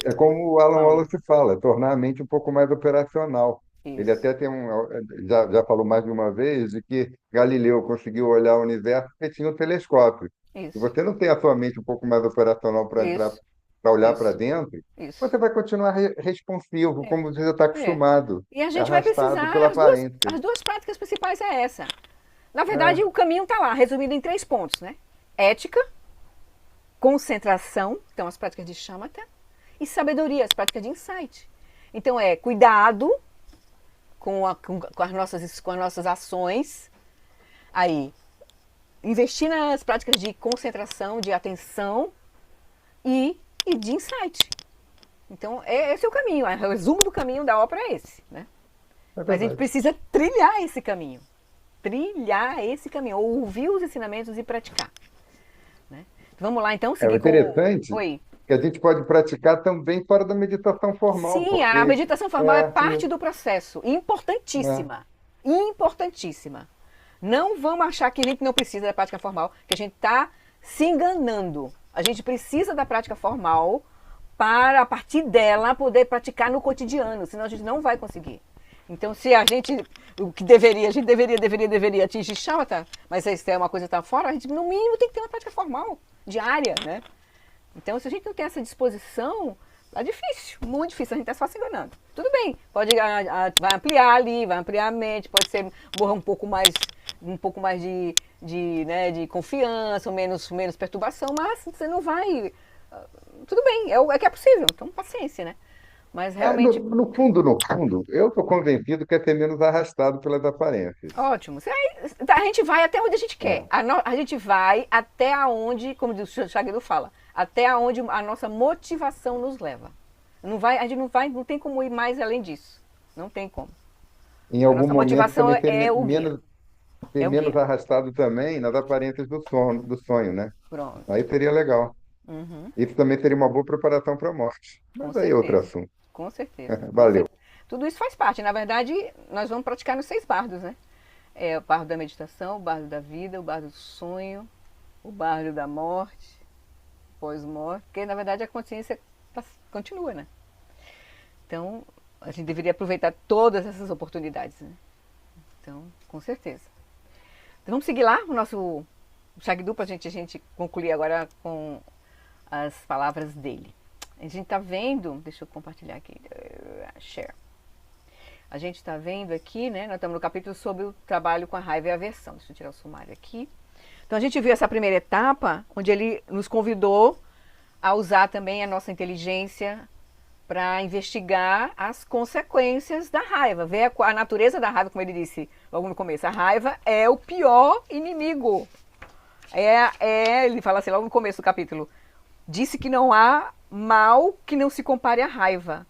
É como o Alan Wallace fala, é tornar a mente um pouco mais operacional. Isso. Ele até tem já falou mais de uma vez de que Galileu conseguiu olhar o universo porque tinha um telescópio. Isso. Se você não tem a sua mente um pouco mais operacional para entrar, para olhar para dentro, você vai continuar responsivo, como você já está acostumado. E a gente vai precisar, pela aparência. as duas práticas principais é essa. Na verdade, o caminho está lá, resumido em 3 pontos, né? Ética, concentração, então as práticas de shamatha, e sabedoria, as práticas de insight. Então cuidado com as nossas ações, aí investir nas práticas de concentração, de atenção e de insight. Então esse é o caminho, o resumo do caminho da ópera é esse, né? Mas a gente precisa trilhar esse caminho, ouvir os ensinamentos e praticar, né? Vamos lá então, seguir interessante. Oi. Que a gente pode praticar também fora da meditação formal. Sim, a meditação formal é parte do processo. Importantíssima. Importantíssima. Não vamos achar que a gente não precisa da prática formal, que a gente está se enganando. A gente precisa da prática formal para, a partir dela, poder praticar no cotidiano, senão a gente não vai conseguir. Então, se a gente deveria atingir shamatha, mas se é uma coisa que está fora, a gente, no mínimo, tem que ter uma prática formal, diária, né? Então, se a gente não tem essa disposição, é difícil, muito difícil, a gente está só se enganando. Tudo bem, vai ampliar ali, vai ampliar a mente, pode ser um pouco mais de confiança, ou menos perturbação, mas você não vai... Tudo bem, é que é possível, então paciência, né? Mas realmente... No fundo, eu estou convencido que é ser menos arrastado pelas aparências. Ótimo. A gente vai até onde a gente quer. A gente vai até onde, como o Shagdu fala, até onde a nossa motivação nos leva. A gente não tem como ir mais além disso. Não tem como. Em algum momento motivação também ser menos arrastado também nas aparências do sonho, né? Pronto. Aí seria legal. Uhum. Isso também seria uma boa preparação para a morte. Mas aí é outro assunto. Com certeza. Valeu. Tudo isso faz parte. Na verdade, nós vamos praticar nos 6 bardos, né? O bardo da meditação, o bardo da vida, o bardo do sonho, o bardo da morte, pós-morte, porque na verdade a consciência continua, né? Então, a gente deveria aproveitar todas essas oportunidades, né? Então, com certeza. Então, vamos seguir lá o nosso Shagdu para a gente concluir agora com as palavras dele. A gente está vendo, deixa eu compartilhar aqui, share. A gente está vendo aqui, né? Nós estamos no capítulo sobre o trabalho com a raiva e a aversão. Deixa eu tirar o sumário aqui. Então a gente viu essa primeira etapa, onde ele nos convidou a usar também a nossa inteligência para investigar as consequências da raiva, ver a natureza da raiva, como ele disse logo no começo. A raiva é o pior inimigo. Ele fala assim logo no começo do capítulo. Disse que não há mal que não se compare à raiva.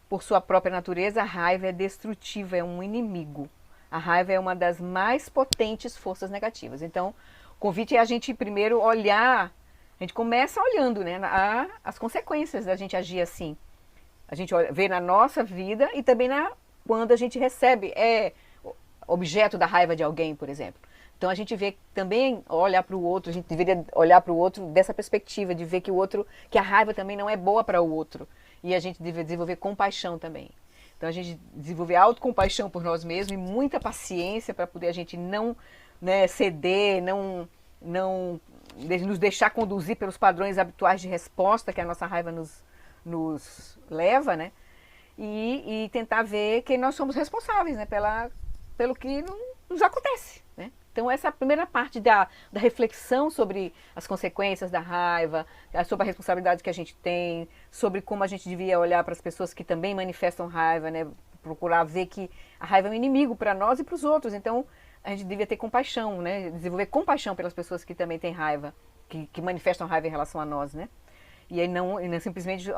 Por sua própria natureza, a raiva é destrutiva, é um inimigo. A raiva é uma das mais potentes forças negativas. Então, o convite é a gente primeiro olhar, a gente começa olhando, né, as consequências da gente agir assim. A gente vê na nossa vida e também quando a gente recebe, objeto da raiva de alguém, por exemplo. Então a gente vê também, olhar para o outro, a gente deveria olhar para o outro dessa perspectiva, de ver que a raiva também não é boa para o outro. E a gente deve desenvolver compaixão também. Então a gente desenvolver autocompaixão por nós mesmos e muita paciência para poder a gente não, né, ceder, não nos deixar conduzir pelos padrões habituais de resposta que a nossa raiva nos leva, né? E tentar ver que nós somos responsáveis, né, pelo que nos acontece, né? Então essa é a primeira parte da reflexão sobre as consequências da raiva, sobre a responsabilidade que a gente tem, sobre como a gente devia olhar para as pessoas que também manifestam raiva, né? Procurar ver que a raiva é um inimigo para nós e para os outros. Então a gente devia ter compaixão, né? Desenvolver compaixão pelas pessoas que também têm raiva, que manifestam raiva em relação a nós, né? E aí não simplesmente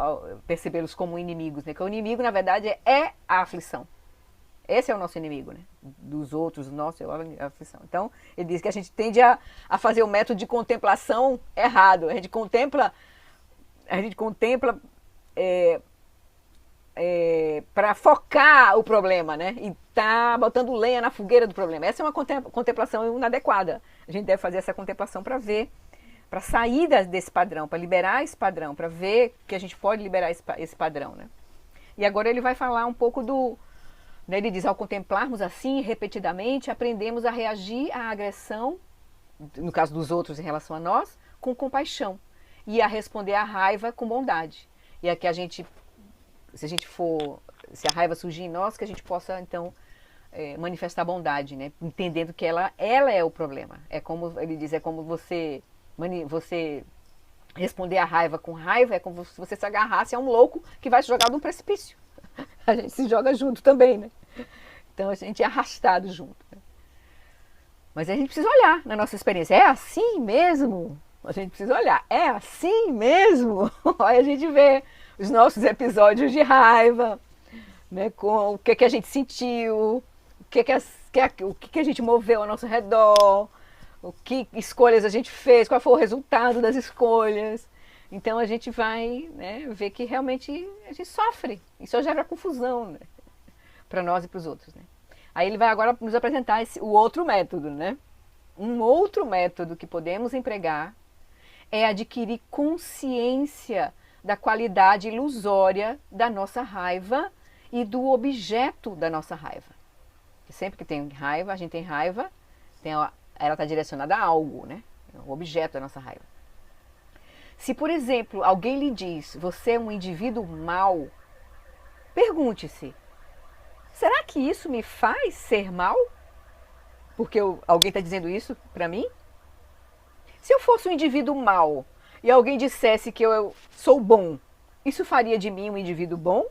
percebê-los como inimigos, né? Porque o inimigo, na verdade, é a aflição. Esse é o nosso inimigo, né? Dos outros, o nosso é a aflição. Então, ele diz que a gente tende a fazer o método de contemplação errado. A gente contempla para focar o problema, né? E tá botando lenha na fogueira do problema. Essa é uma contemplação inadequada. A gente deve fazer essa contemplação para ver, para sair desse padrão, para liberar esse padrão, para ver que a gente pode liberar esse padrão, né? E agora ele vai falar um pouco né, ele diz, ao contemplarmos assim repetidamente, aprendemos a reagir à agressão, no caso dos outros em relação a nós, com compaixão. E a responder à raiva com bondade. E a que se a raiva surgir em nós, que a gente possa, então, manifestar bondade, né? Entendendo que ela é o problema. É como, ele diz, é como você responder à raiva com raiva, é como se você se agarrasse a um louco que vai se jogar de um precipício. A gente se joga junto também, né? Então a gente é arrastado junto, né? Mas a gente precisa olhar na nossa experiência. É assim mesmo? A gente precisa olhar. É assim mesmo? Aí a gente vê os nossos episódios de raiva, né? Com o que a gente sentiu, o que a gente moveu ao nosso redor, o que escolhas a gente fez, qual foi o resultado das escolhas. Então a gente vai, né, ver que realmente a gente sofre. Isso gera confusão, né, para nós e para os outros, né? Aí ele vai agora nos apresentar o outro método, né? Um outro método que podemos empregar é adquirir consciência da qualidade ilusória da nossa raiva e do objeto da nossa raiva. Porque sempre que tem raiva, a gente tem raiva, ela está direcionada a algo, né? O objeto da nossa raiva. Se, por exemplo, alguém lhe diz, você é um indivíduo mau, pergunte-se, será que isso me faz ser mau? Porque alguém está dizendo isso para mim? Se eu fosse um indivíduo mau e alguém dissesse que eu sou bom, isso faria de mim um indivíduo bom?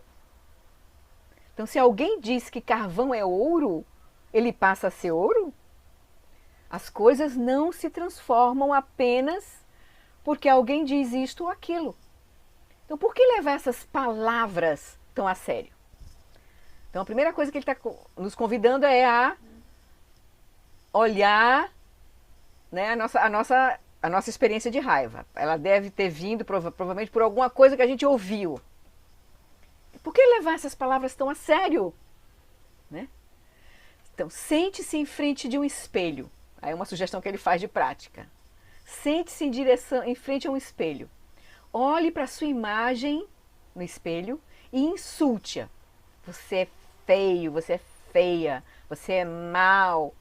Então, se alguém diz que carvão é ouro, ele passa a ser ouro? As coisas não se transformam apenas porque alguém diz isto ou aquilo. Então, por que levar essas palavras tão a sério? Então, a primeira coisa que ele está nos convidando é a olhar, né, a nossa experiência de raiva. Ela deve ter vindo provavelmente por alguma coisa que a gente ouviu. Por que levar essas palavras tão a sério? Né? Então, sente-se em frente de um espelho. Aí é uma sugestão que ele faz de prática. Sente-se em frente a um espelho. Olhe para a sua imagem no espelho e insulte-a. Você é feio, você é feia, você é mau.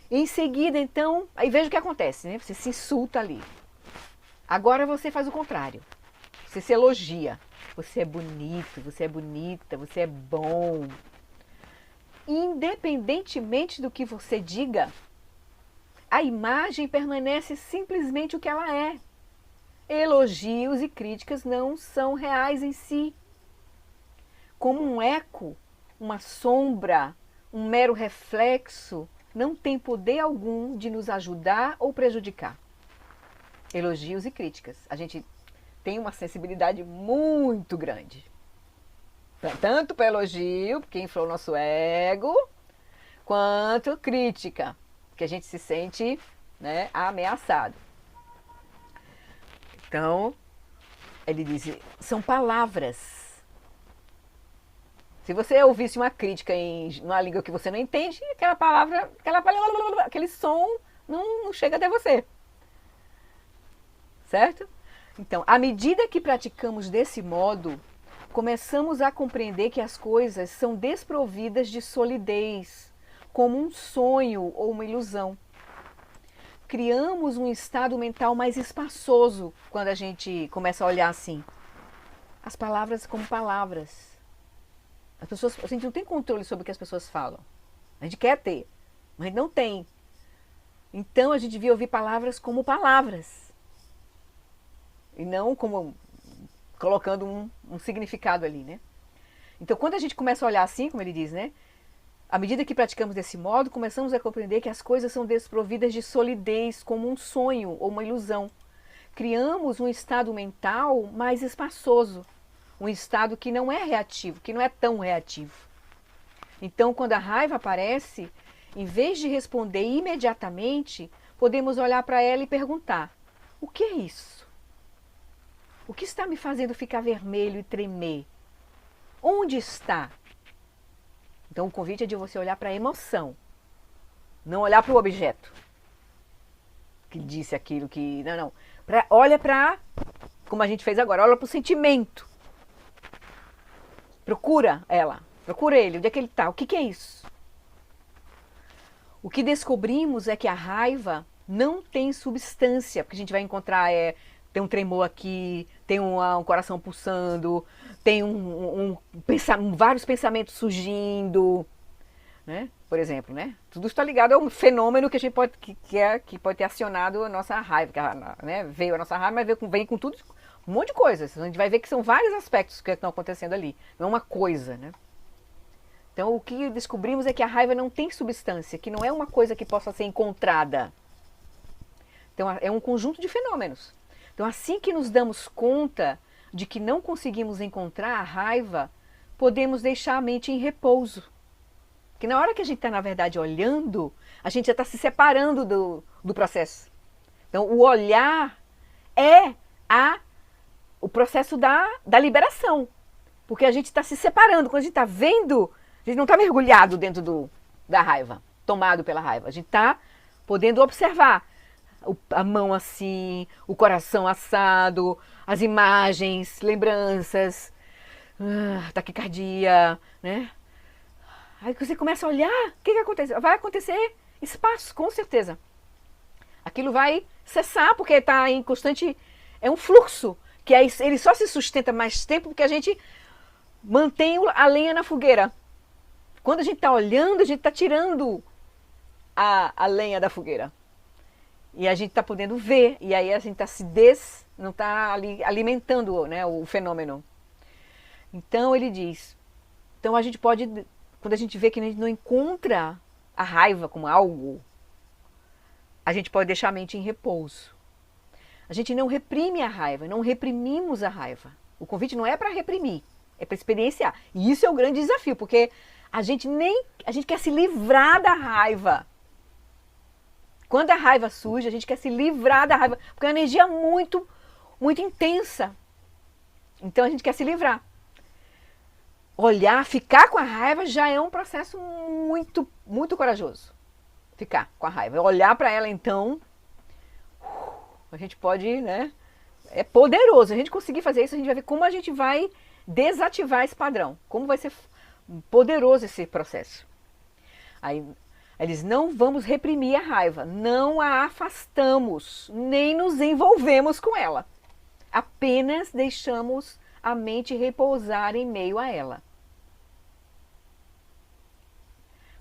E em seguida, então, aí veja o que acontece, né? Você se insulta ali. Agora você faz o contrário. Você se elogia. Você é bonito, você é bonita, você é bom. Independentemente do que você diga, a imagem permanece simplesmente o que ela é. Elogios e críticas não são reais em si. Como um eco, uma sombra, um mero reflexo, não tem poder algum de nos ajudar ou prejudicar. Elogios e críticas. A gente tem uma sensibilidade muito grande. Tanto para elogio, porque inflou o nosso ego, quanto crítica, que a gente se sente, né, ameaçado. Então, ele diz, são palavras. Se você ouvisse uma crítica em uma língua que você não entende, aquele som não chega até você. Certo? Então, à medida que praticamos desse modo, começamos a compreender que as coisas são desprovidas de solidez, como um sonho ou uma ilusão. Criamos um estado mental mais espaçoso quando a gente começa a olhar assim. As palavras como palavras. A gente não tem controle sobre o que as pessoas falam. A gente quer ter, mas não tem. Então a gente devia ouvir palavras como palavras. E não como colocando um significado ali, né? Então quando a gente começa a olhar assim, como ele diz, né? À medida que praticamos desse modo, começamos a compreender que as coisas são desprovidas de solidez, como um sonho ou uma ilusão. Criamos um estado mental mais espaçoso. Um estado que não é reativo, que não é tão reativo. Então, quando a raiva aparece, em vez de responder imediatamente, podemos olhar para ela e perguntar: o que é isso? O que está me fazendo ficar vermelho e tremer? Onde está? Então, o convite é de você olhar para a emoção, não olhar para o objeto que disse aquilo que... Não. Olha para, como a gente fez agora, olha para o sentimento. Procura ele, onde é que ele está? O que é isso? O que descobrimos é que a raiva não tem substância, porque a gente vai encontrar, tem um tremor aqui, tem um coração pulsando, tem vários pensamentos surgindo, né? Por exemplo, né? Tudo está ligado a um fenômeno que a gente que pode ter acionado a nossa raiva, né? Veio a nossa raiva, mas vem com tudo, um monte de coisas. A gente vai ver que são vários aspectos que estão acontecendo ali. Não é uma coisa, né? Então, o que descobrimos é que a raiva não tem substância, que não é uma coisa que possa ser encontrada. Então, é um conjunto de fenômenos. Então, assim que nos damos conta de que não conseguimos encontrar a raiva, podemos deixar a mente em repouso. Porque na hora que a gente está, na verdade, olhando, a gente já está se separando do processo. Então, o olhar é o processo da liberação. Porque a gente está se separando. Quando a gente está vendo, a gente não está mergulhado dentro da raiva, tomado pela raiva. A gente está podendo observar a mão assim, o coração assado, as imagens, lembranças, taquicardia, né? Aí você começa a olhar, o que acontece? Vai acontecer espaço, com certeza. Aquilo vai cessar, porque está em constante... É um fluxo, que ele só se sustenta mais tempo porque a gente mantém a lenha na fogueira. Quando a gente está olhando, a gente está tirando a lenha da fogueira. E a gente está podendo ver, e aí a gente está não está ali alimentando, né, o fenômeno. Então ele diz, então a gente pode, quando a gente vê que a gente não encontra a raiva como algo, a gente pode deixar a mente em repouso. A gente não reprime a raiva, não reprimimos a raiva. O convite não é para reprimir, é para experienciar. E isso é o grande desafio, porque a gente quer se livrar da raiva. Quando a raiva surge, a gente quer se livrar da raiva, porque é uma energia muito, muito intensa. Então a gente quer se livrar. Olhar, ficar com a raiva já é um processo muito, muito corajoso. Ficar com a raiva. Olhar para ela, então, a gente pode, né? É poderoso. A gente conseguir fazer isso, a gente vai ver como a gente vai desativar esse padrão. Como vai ser poderoso esse processo. Aí, eles não vamos reprimir a raiva, não a afastamos, nem nos envolvemos com ela. Apenas deixamos a mente repousar em meio a ela.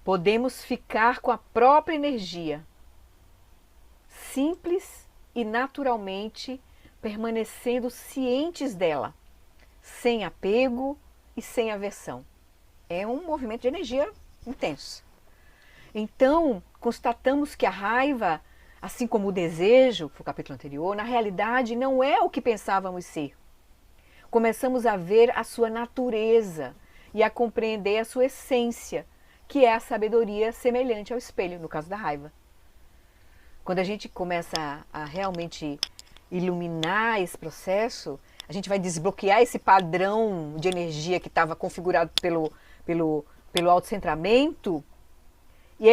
Podemos ficar com a própria energia, simples e naturalmente permanecendo cientes dela, sem apego e sem aversão. É um movimento de energia intenso. Então, constatamos que a raiva, assim como o desejo, que foi o capítulo anterior, na realidade não é o que pensávamos ser. Começamos a ver a sua natureza e a compreender a sua essência, que é a sabedoria semelhante ao espelho, no caso da raiva. Quando a gente começa a realmente iluminar esse processo, a gente vai desbloquear esse padrão de energia que estava configurado pelo autocentramento, e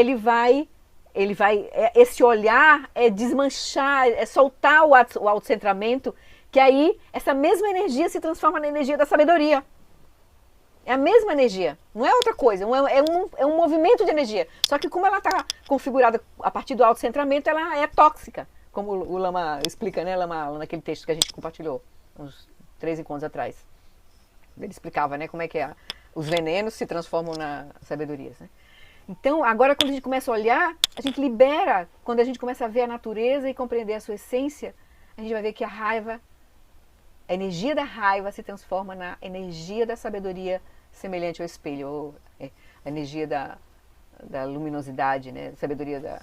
esse olhar é desmanchar, é soltar o autocentramento, que aí essa mesma energia se transforma na energia da sabedoria. É a mesma energia, não é outra coisa, é um movimento de energia. Só que como ela está configurada a partir do autocentramento, ela é tóxica, como o Lama explica, né, Lama, naquele texto que a gente compartilhou, uns 3 encontros atrás. Ele explicava, né, como é que os venenos se transformam na sabedoria, né? Então, agora quando a gente começa a olhar, a gente libera, quando a gente começa a ver a natureza e compreender a sua essência, a gente vai ver que a energia da raiva se transforma na energia da sabedoria semelhante ao espelho, ou a energia da luminosidade, né? Sabedoria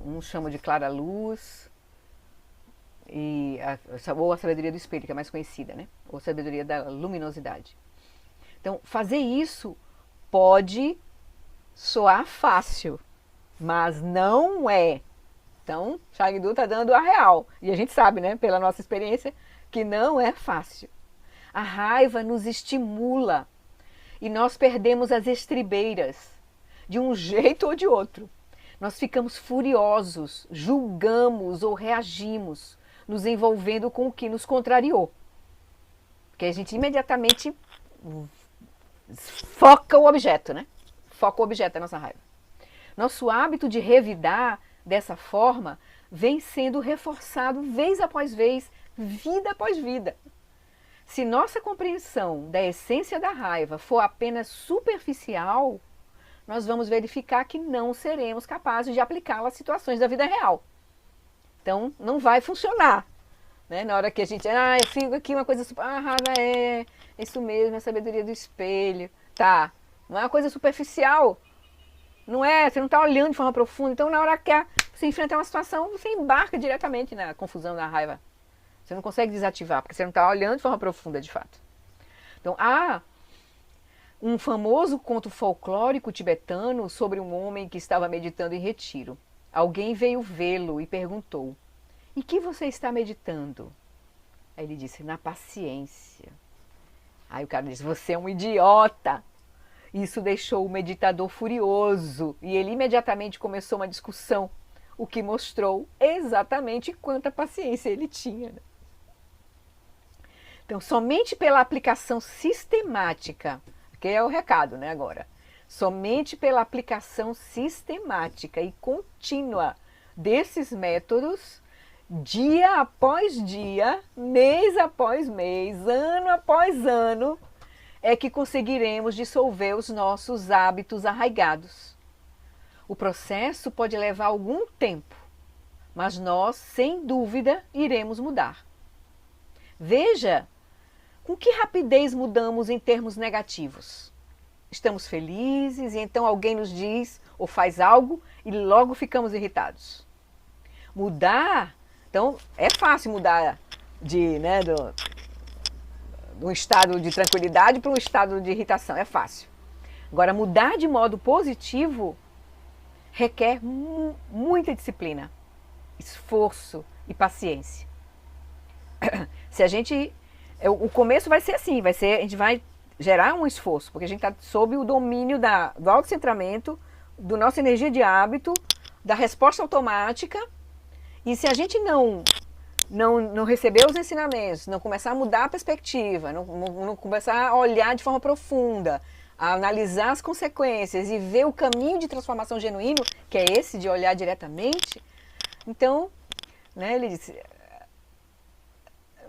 uns chamam de clara luz, ou a sabedoria do espelho, que é mais conhecida, né? Ou a sabedoria da luminosidade. Então, fazer isso pode soar fácil, mas não é. Então, Shagdu está dando a real. E a gente sabe, né, pela nossa experiência, que não é fácil. A raiva nos estimula e nós perdemos as estribeiras, de um jeito ou de outro. Nós ficamos furiosos, julgamos ou reagimos, nos envolvendo com o que nos contrariou. Porque a gente imediatamente foca o objeto, né? Foca o objeto da nossa raiva. Nosso hábito de revidar dessa forma vem sendo reforçado vez após vez, vida após vida. Se nossa compreensão da essência da raiva for apenas superficial, nós vamos verificar que não seremos capazes de aplicá-la às situações da vida real. Então, não vai funcionar. Né? Na hora que a gente, eu fico aqui uma coisa super, raiva é isso mesmo, é a sabedoria do espelho. Tá, não é uma coisa superficial. Não é, você não está olhando de forma profunda. Então, na hora que você enfrentar uma situação, você embarca diretamente na confusão, na raiva. Você não consegue desativar, porque você não está olhando de forma profunda, de fato. Então, há um famoso conto folclórico tibetano sobre um homem que estava meditando em retiro. Alguém veio vê-lo e perguntou: "E que você está meditando?" Aí ele disse: "Na paciência." Aí o cara disse: "Você é um idiota." Isso deixou o meditador furioso e ele imediatamente começou uma discussão, o que mostrou exatamente quanta paciência ele tinha. Então, somente pela aplicação sistemática, que é o recado, né, agora, somente pela aplicação sistemática e contínua desses métodos, dia após dia, mês após mês, ano após ano, é que conseguiremos dissolver os nossos hábitos arraigados. O processo pode levar algum tempo, mas nós, sem dúvida, iremos mudar. Veja com que rapidez mudamos em termos negativos. Estamos felizes e então alguém nos diz ou faz algo e logo ficamos irritados. Mudar, então é fácil mudar de um estado de tranquilidade para um estado de irritação, é fácil. Agora, mudar de modo positivo requer muita disciplina, esforço e paciência. Se a gente, o começo vai ser assim, a gente vai gerar um esforço, porque a gente está sob o domínio do autocentramento, da nossa energia de hábito, da resposta automática, e se a gente não receber os ensinamentos, não começar a mudar a perspectiva, não começar a olhar de forma profunda, a analisar as consequências e ver o caminho de transformação genuíno, que é esse de olhar diretamente, então, né, ele disse,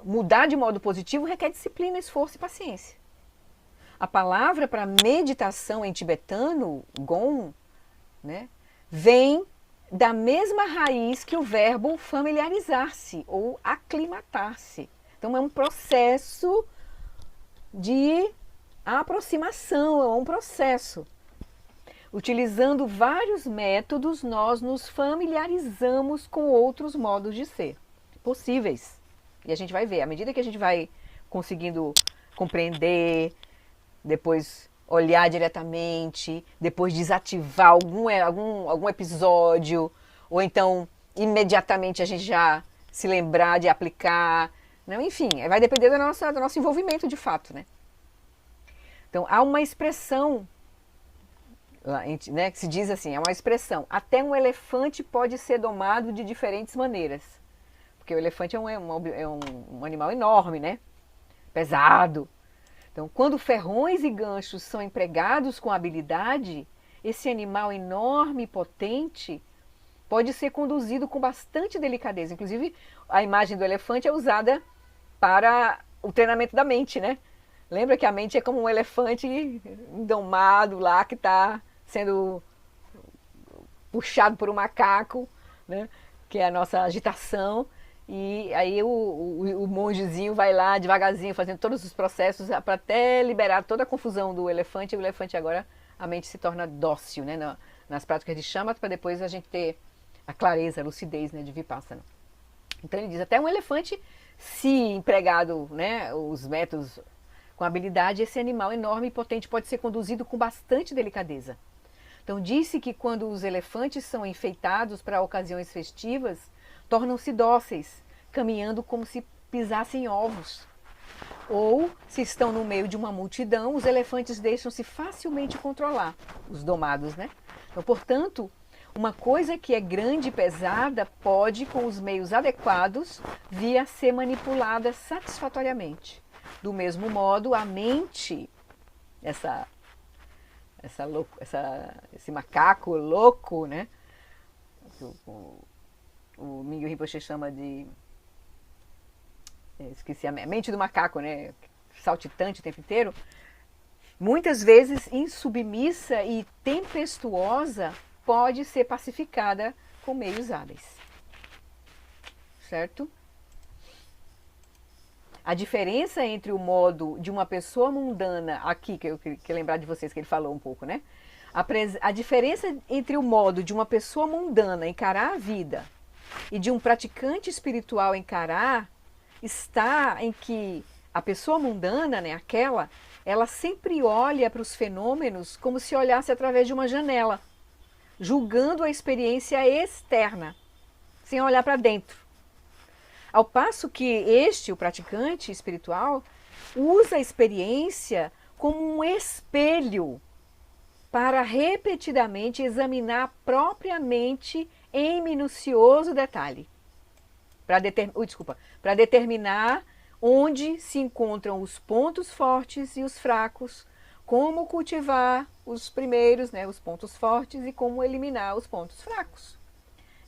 mudar de modo positivo requer disciplina, esforço e paciência. A palavra para meditação em tibetano, Gon, né, vem da mesma raiz que o verbo familiarizar-se ou aclimatar-se. Então é um processo de aproximação, é um processo. Utilizando vários métodos, nós nos familiarizamos com outros modos de ser possíveis. E a gente vai ver, à medida que a gente vai conseguindo compreender, depois olhar diretamente, depois desativar algum episódio, ou então imediatamente a gente já se lembrar de aplicar. Não, enfim, vai depender do nosso envolvimento de fato, né? Então, há uma expressão, né, que se diz assim, é uma expressão, até um elefante pode ser domado de diferentes maneiras. Porque o elefante é um animal enorme, né? Pesado. Então, quando ferrões e ganchos são empregados com habilidade, esse animal enorme e potente pode ser conduzido com bastante delicadeza. Inclusive, a imagem do elefante é usada para o treinamento da mente, né? Lembra que a mente é como um elefante domado lá que está sendo puxado por um macaco, né? Que é a nossa agitação. E aí o mongezinho vai lá devagarzinho fazendo todos os processos para até liberar toda a confusão do elefante. E o elefante agora, a mente se torna dócil, né? Nas práticas de Shamatha, para depois a gente ter a clareza, a lucidez, né, de Vipassana. Então ele diz, até um elefante, se empregado, né, os métodos com habilidade, esse animal enorme e potente pode ser conduzido com bastante delicadeza. Então disse que quando os elefantes são enfeitados para ocasiões festivas, tornam-se dóceis, caminhando como se pisassem ovos. Ou, se estão no meio de uma multidão, os elefantes deixam-se facilmente controlar, os domados, né? Então, portanto, uma coisa que é grande e pesada pode, com os meios adequados, vir a ser manipulada satisfatoriamente. Do mesmo modo, a mente, esse macaco louco, né? O Mingyur Rinpoche chama de... esqueci, a mente do macaco, né? Saltitante o tempo inteiro. Muitas vezes insubmissa e tempestuosa, pode ser pacificada com meios hábeis. Certo? A diferença entre o modo de uma pessoa mundana, aqui que eu queria lembrar de vocês que ele falou um pouco, né? A diferença entre o modo de uma pessoa mundana encarar a vida e de um praticante espiritual encarar está em que a pessoa mundana, né, ela sempre olha para os fenômenos como se olhasse através de uma janela, julgando a experiência externa, sem olhar para dentro. Ao passo que o praticante espiritual, usa a experiência como um espelho para repetidamente examinar propriamente em minucioso detalhe, para determinar onde se encontram os pontos fortes e os fracos, como cultivar os primeiros, né, os pontos fortes e como eliminar os pontos fracos.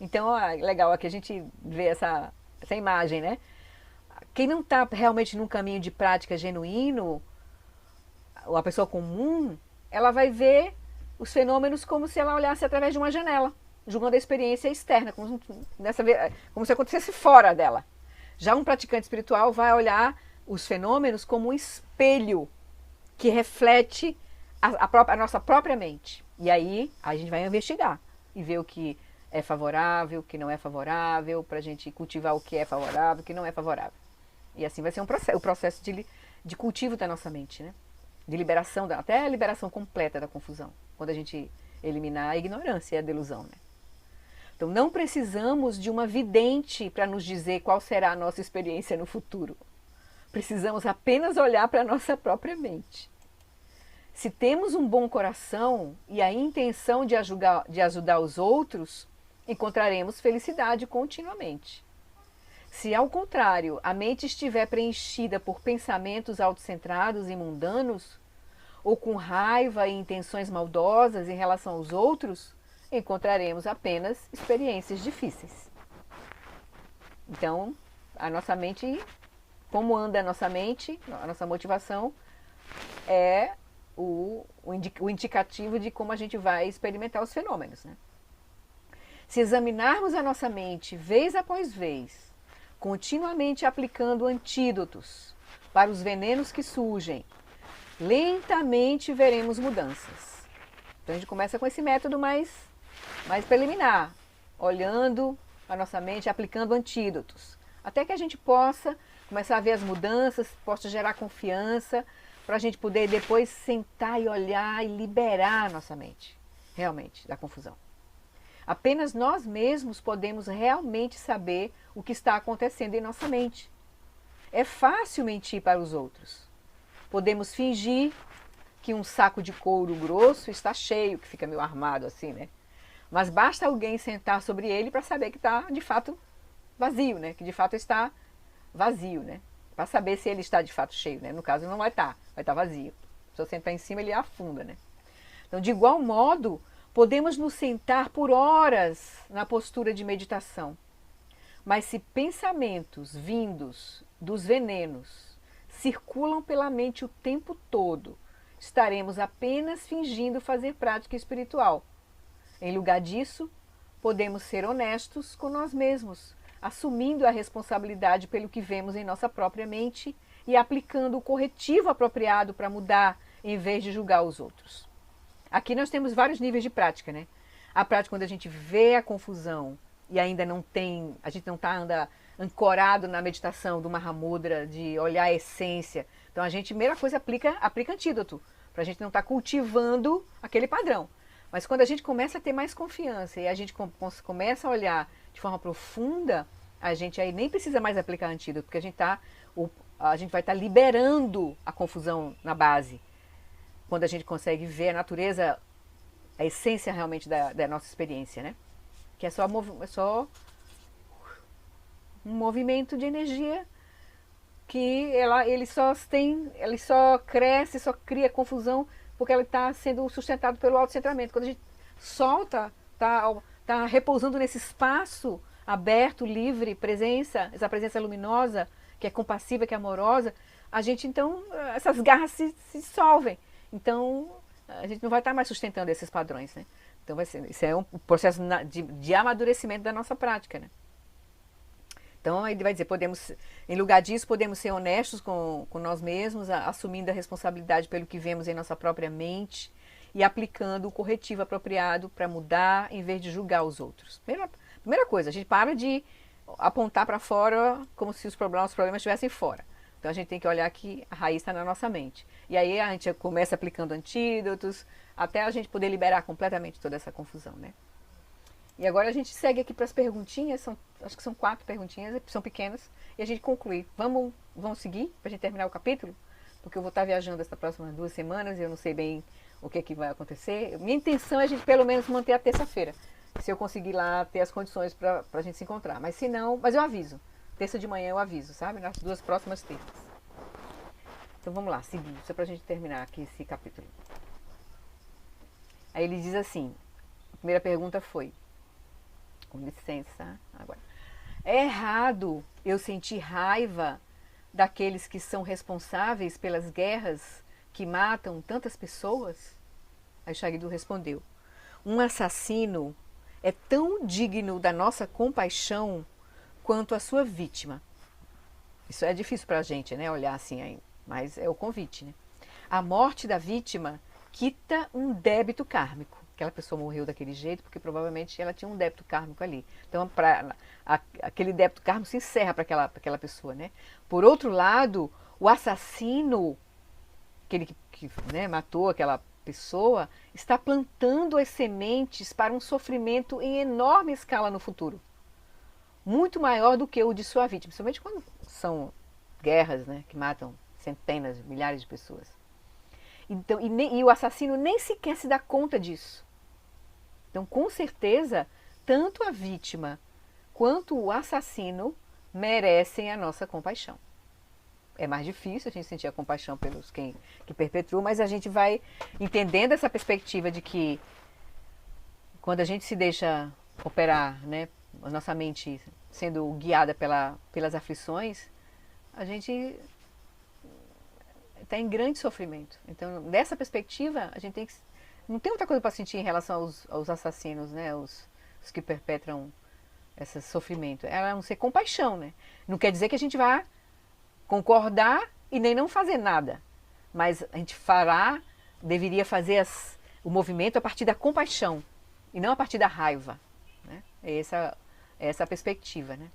Então, legal, aqui a gente vê essa imagem, né? Quem não está realmente num caminho de prática genuíno, ou a pessoa comum, ela vai ver os fenômenos como se ela olhasse através de uma janela, julgando a experiência externa, como se acontecesse fora dela. Já um praticante espiritual vai olhar os fenômenos como um espelho que reflete a nossa própria mente. E aí a gente vai investigar e ver o que é favorável, o que não é favorável, para a gente cultivar o que é favorável, o que não é favorável. E assim vai ser o processo de cultivo da nossa mente, né? De liberação, até a liberação completa da confusão, quando a gente eliminar a ignorância e a delusão, né? Então não precisamos de uma vidente para nos dizer qual será a nossa experiência no futuro. Precisamos apenas olhar para a nossa própria mente. Se temos um bom coração e a intenção de ajudar os outros, encontraremos felicidade continuamente. Se, ao contrário, a mente estiver preenchida por pensamentos autocentrados e mundanos, ou com raiva e intenções maldosas em relação aos outros, encontraremos apenas experiências difíceis. Então, a nossa mente, como anda a nossa mente, a nossa motivação, é o indicativo de como a gente vai experimentar os fenômenos, né? Se examinarmos a nossa mente vez após vez, continuamente aplicando antídotos para os venenos que surgem, lentamente veremos mudanças. Então a gente começa com esse método mais preliminar, olhando a nossa mente, aplicando antídotos, até que a gente possa começar a ver as mudanças, possa gerar confiança, para a gente poder depois sentar e olhar e liberar a nossa mente, realmente, da confusão. Apenas nós mesmos podemos realmente saber o que está acontecendo em nossa mente. É fácil mentir para os outros. Podemos fingir, que um saco de couro grosso está cheio, que fica meio armado assim, né? Mas basta alguém sentar sobre ele para saber que está de fato vazio, né? Que de fato está vazio, né? Para saber se ele está de fato cheio, né? No caso não vai estar vazio. Se eu sentar em cima ele afunda, né? Então, de igual modo, podemos nos sentar por horas na postura de meditação. Mas se pensamentos vindos dos venenos circulam pela mente o tempo todo, estaremos apenas fingindo fazer prática espiritual. Em lugar disso, podemos ser honestos com nós mesmos, assumindo a responsabilidade pelo que vemos em nossa própria mente e aplicando o corretivo apropriado para mudar, em vez de julgar os outros. Aqui nós temos vários níveis de prática, né? A prática quando a gente vê a confusão e ainda não tem, a gente não está ainda ancorado na meditação do Mahamudra, de olhar a essência. Então a gente, primeira coisa, aplica antídoto, para a gente não estar cultivando aquele padrão. Mas quando a gente começa a ter mais confiança e a gente começa a olhar de forma profunda, a gente aí nem precisa mais aplicar antídoto, porque a gente vai estar liberando a confusão na base. Quando a gente consegue ver a natureza, a essência realmente da nossa experiência, né? Que é só um movimento de energia que ele só cresce, só cria confusão porque ele está sendo sustentado pelo autocentramento. Quando a gente solta, tá repousando nesse espaço aberto, livre, essa presença luminosa, que é compassiva, que é amorosa, a gente então, essas garras se dissolvem. Então, a gente não vai estar mais sustentando esses padrões, né? Então, isso é um processo de amadurecimento da nossa prática, né? Então, ele vai dizer, em lugar disso, podemos ser honestos com nós mesmos, assumindo a responsabilidade pelo que vemos em nossa própria mente e aplicando o corretivo apropriado para mudar, em vez de julgar os outros. Primeira coisa, a gente para de apontar para fora como se os problemas estivessem fora. Então, a gente tem que olhar que a raiz está na nossa mente. E aí a gente começa aplicando antídotos, até a gente poder liberar completamente toda essa confusão, né? E agora a gente segue aqui para as perguntinhas, acho que são 4 perguntinhas, são pequenas, e a gente conclui. Vamos seguir para a gente terminar o capítulo? Porque eu vou estar viajando essas próximas 2 semanas e eu não sei bem o que vai acontecer. Minha intenção é a gente pelo menos manter a terça-feira, se eu conseguir lá ter as condições para a gente se encontrar. Mas se não, mas eu aviso. Terça de manhã eu aviso, sabe? Nas 2 próximas terças. Então vamos lá, seguir, só para a gente terminar aqui esse capítulo. Aí ele diz assim, a primeira pergunta foi, com licença, agora. É errado eu sentir raiva daqueles que são responsáveis pelas guerras que matam tantas pessoas? Aí Shagdu respondeu, um assassino é tão digno da nossa compaixão quanto a sua vítima. Isso é difícil para a gente, né, olhar assim aí, mas é o convite, né? A morte da vítima quita um débito kármico. Aquela pessoa morreu daquele jeito porque provavelmente ela tinha um débito kármico ali. Então, aquele débito kármico se encerra para aquela pessoa, né? Por outro lado, o assassino, aquele que né, matou aquela pessoa, está plantando as sementes para um sofrimento em enorme escala no futuro. Muito maior do que o de sua vítima, principalmente quando são guerras, né, que matam centenas, milhares de pessoas. Então, e o assassino nem sequer se dá conta disso. Então, com certeza, tanto a vítima quanto o assassino merecem a nossa compaixão. É mais difícil a gente sentir a compaixão pelos que perpetuam, mas a gente vai entendendo essa perspectiva de que quando a gente se deixa operar, né, a nossa mente sendo guiada pelas aflições, a gente está em grande sofrimento. Então, dessa perspectiva, a gente não tem outra coisa para sentir em relação aos assassinos, né, os que perpetram esse sofrimento. É não ser compaixão, né? Não quer dizer que a gente vá concordar e nem não fazer nada, mas a gente deveria fazer o movimento a partir da compaixão e não a partir da raiva, né? É essa a perspectiva, né?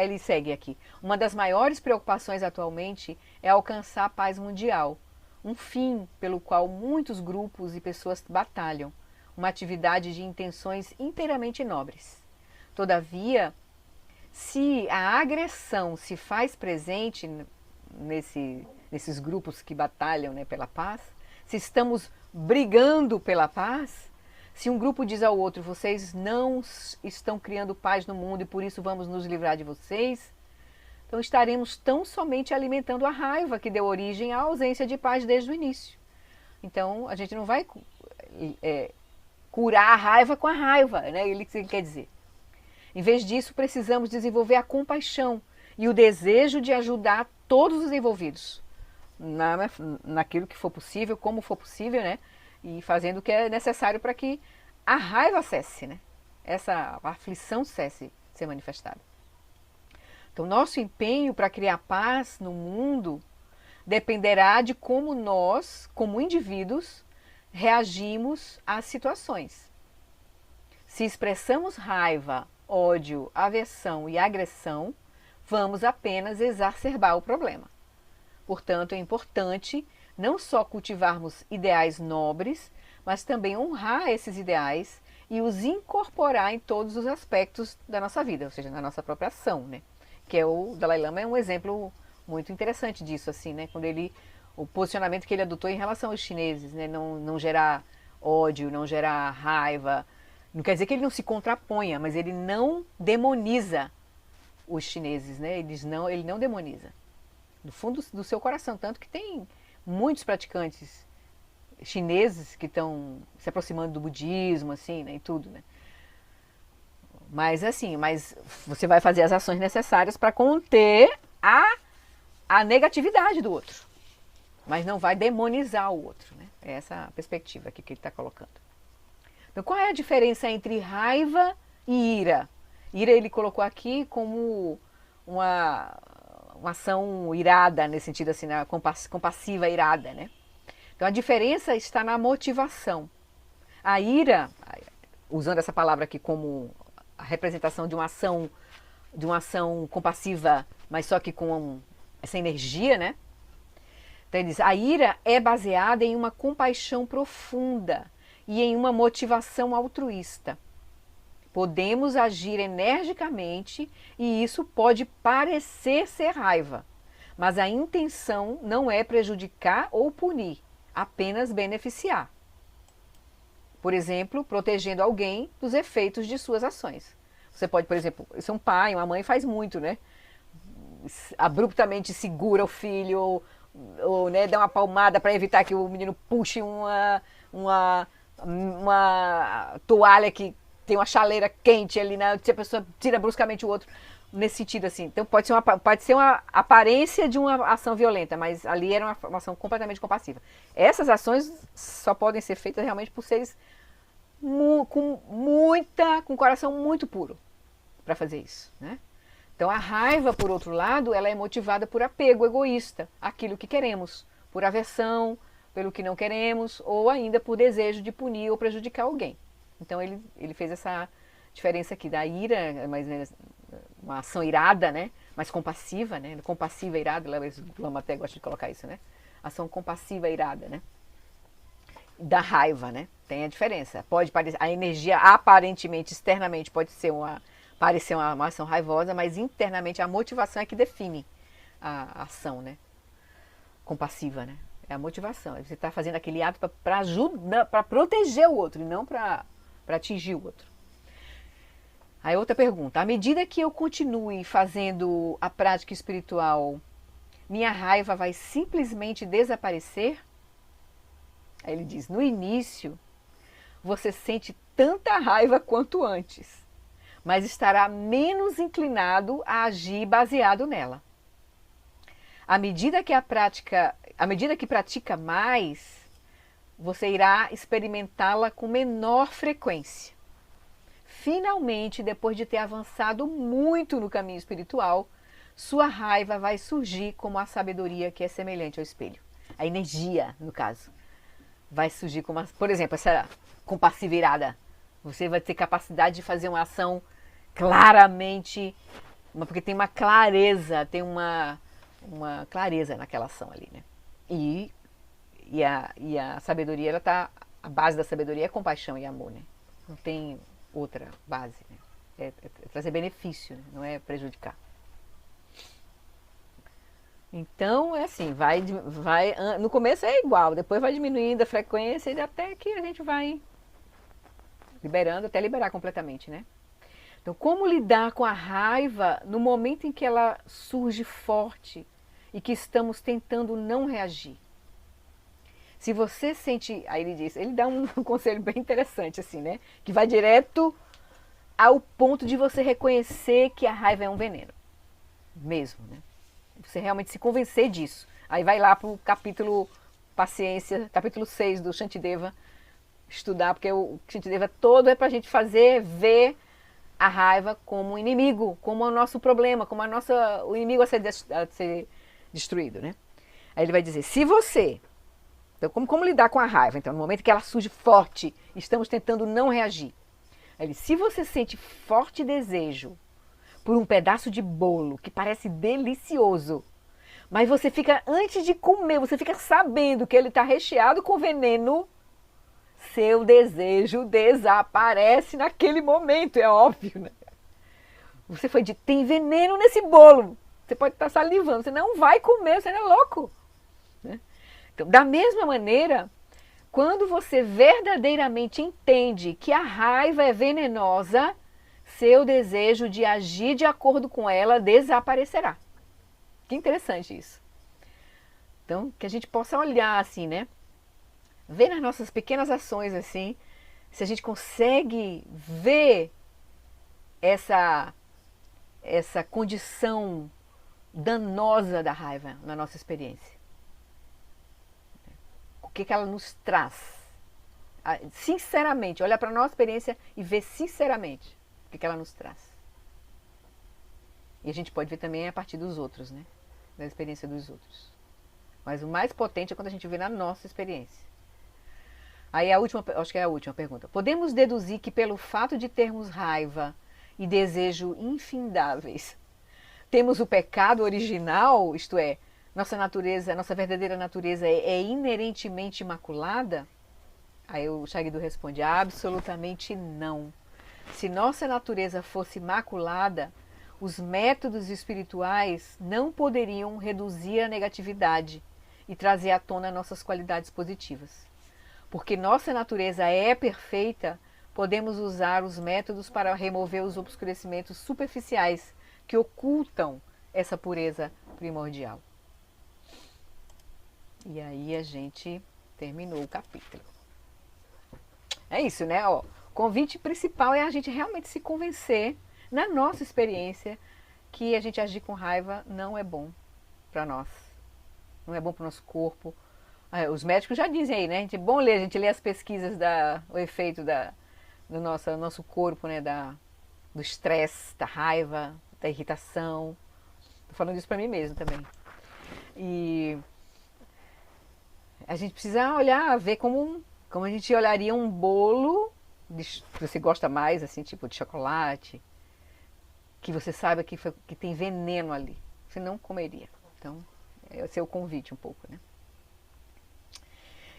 Ele segue aqui. Uma das maiores preocupações atualmente é alcançar a paz mundial, um fim pelo qual muitos grupos e pessoas batalham, uma atividade de intenções inteiramente nobres. Todavia, se a agressão se faz presente nesses grupos que batalham, né, pela paz, se estamos brigando pela paz, se um grupo diz ao outro, vocês não estão criando paz no mundo e por isso vamos nos livrar de vocês, então estaremos tão somente alimentando a raiva que deu origem à ausência de paz desde o início. Então a gente não vai curar a raiva com a raiva, né? Ele quer dizer. Em vez disso, precisamos desenvolver a compaixão e o desejo de ajudar todos os envolvidos naquilo que for possível, como for possível, né? E fazendo o que é necessário para que a raiva cesse, né? Essa aflição cesse de ser manifestada. Então, nosso empenho para criar paz no mundo dependerá de como nós, como indivíduos, reagimos às situações. Se expressamos raiva, ódio, aversão e agressão, vamos apenas exacerbar o problema. Portanto, é importante não só cultivarmos ideais nobres, mas também honrar esses ideais e os incorporar em todos os aspectos da nossa vida, ou seja, na nossa própria ação, né? Que o Dalai Lama é um exemplo muito interessante disso, assim, né? Quando o posicionamento que ele adotou em relação aos chineses, né? Não gerar ódio, não gerar raiva. Não quer dizer que ele não se contraponha, mas ele não demoniza os chineses, né? Ele não demoniza. Do fundo do seu coração, tanto que tem muitos praticantes chineses que estão se aproximando do budismo, assim, né? E tudo, né? Mas assim, você vai fazer as ações necessárias para conter a negatividade do outro, mas não vai demonizar o outro, né? É essa a perspectiva aqui que ele está colocando. Então, qual é a diferença entre raiva e ira? Ira ele colocou aqui como uma ação irada, nesse sentido assim, né? Compassiva irada, né? Então a diferença está na motivação. A ira, usando essa palavra aqui como a representação de uma ação compassiva, mas só que com essa energia, né? Então ele diz, a ira é baseada em uma compaixão profunda e em uma motivação altruísta. Podemos agir energicamente e isso pode parecer ser raiva, mas a intenção não é prejudicar ou punir, apenas beneficiar. Por exemplo, protegendo alguém dos efeitos de suas ações. Você pode, por exemplo, isso é um pai, uma mãe faz muito, né? Abruptamente segura o filho ou né, dá uma palmada para evitar que o menino puxe uma toalha que tem uma chaleira quente ali, né? Se a pessoa tira bruscamente o outro, nesse sentido assim. Então pode ser uma aparência de uma ação violenta, mas ali era uma ação completamente compassiva. Essas ações só podem ser feitas realmente por seres com um coração muito puro para fazer isso, né? Então a raiva, por outro lado, ela é motivada por apego egoísta, aquilo que queremos, por aversão, pelo que não queremos, ou ainda por desejo de punir ou prejudicar alguém. Então ele fez essa diferença aqui da ira, mais ou menos uma ação irada, né? Mais compassiva, né? Compassiva irada, o Lama até gosta de colocar isso, né? Ação compassiva irada, né? Da raiva, né? Tem a diferença. Pode parecer, a energia aparentemente, externamente, pode ser parecer uma ação raivosa, mas internamente a motivação é que define a ação, né? Compassiva, né? É a motivação. Você está fazendo aquele ato para ajudar, para proteger o outro, e não para atingir o outro. Aí outra pergunta. À medida que eu continue fazendo a prática espiritual, minha raiva vai simplesmente desaparecer? Aí ele diz, no início, você sente tanta raiva quanto antes, mas estará menos inclinado a agir baseado nela. À medida que pratica mais, você irá experimentá-la com menor frequência. Finalmente, depois de ter avançado muito no caminho espiritual, sua raiva vai surgir como a sabedoria que é semelhante ao espelho. A energia, no caso, vai surgir como, por exemplo, essa compassiva irada. Você vai ter capacidade de fazer uma ação claramente, porque tem uma clareza, tem uma clareza naquela ação ali, né? E a sabedoria, a base da sabedoria é compaixão e amor, né? Não tem outra base, né? É trazer benefício, né? Não é prejudicar. Então, é assim, no começo é igual, depois vai diminuindo a frequência e até que a gente vai liberando, até liberar completamente, né? Então, como lidar com a raiva no momento em que ela surge forte e que estamos tentando não reagir? Se você sente, aí ele diz, ele dá um conselho bem interessante assim, né? Que vai direto ao ponto de você reconhecer que a raiva é um veneno, mesmo, né? Você realmente se convencer disso. Aí vai lá para o capítulo Paciência, capítulo 6 do Shantideva, estudar, porque o Shantideva todo é para a gente ver a raiva como um inimigo, como o nosso problema, como o inimigo a ser destruído, né? Aí ele vai dizer, se você... Então, como lidar com a raiva? Então, no momento que ela surge forte, estamos tentando não reagir. Aí ele, se você sente forte desejo por um pedaço de bolo que parece delicioso, mas você fica, antes de comer, você fica sabendo que ele está recheado com veneno, seu desejo desaparece naquele momento, é óbvio, né? Você foi dito, tem veneno nesse bolo. Você pode estar salivando, você não vai comer, você não é louco. Né? Então, da mesma maneira, quando você verdadeiramente entende que a raiva é venenosa, seu desejo de agir de acordo com ela desaparecerá. Que interessante isso. Então, que a gente possa olhar assim, né? Ver nas nossas pequenas ações assim, se a gente consegue ver essa condição danosa da raiva na nossa experiência. O que ela nos traz? Sinceramente, olhar para a nossa experiência e ver sinceramente o que ela nos traz. E a gente pode ver também a partir dos outros, né? Da experiência dos outros. Mas o mais potente é quando a gente vê na nossa experiência. Aí acho que é a última pergunta. Podemos deduzir que pelo fato de termos raiva e desejo infindáveis, temos o pecado original, isto é, nossa natureza, nossa verdadeira natureza é inerentemente imaculada? Aí o Shagdu responde, absolutamente não. Se nossa natureza fosse imaculada, os métodos espirituais não poderiam reduzir a negatividade e trazer à tona nossas qualidades positivas. Porque nossa natureza é perfeita, podemos usar os métodos para remover os obscurecimentos superficiais que ocultam essa pureza primordial. E aí a gente terminou o capítulo. É isso, né? Ó, o convite principal é a gente realmente se convencer, na nossa experiência, que a gente agir com raiva não é bom para nós. Não é bom para o nosso corpo. Os médicos já dizem aí, né? É bom ler, a gente lê as pesquisas o efeito do nosso corpo, né? Do estresse, da raiva, da irritação. Tô falando isso para mim mesmo também. E a gente precisa olhar, ver como a gente olharia um bolo que você gosta mais, assim, tipo de chocolate, que você saiba que tem veneno ali. Você não comeria. Então, esse é o convite um pouco, né?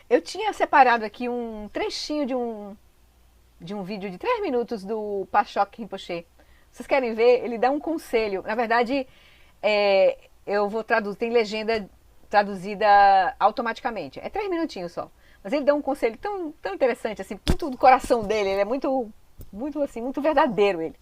Eu tinha separado aqui um trechinho de um vídeo de 3 minutos do Pachok Rinpoche. Vocês querem ver? Ele dá um conselho. Na verdade, eu vou traduzir, tem legenda traduzida automaticamente. É 3 minutinhos só. Mas ele dá um conselho tão, tão interessante, assim, muito do coração dele. Ele é muito verdadeiro, ele.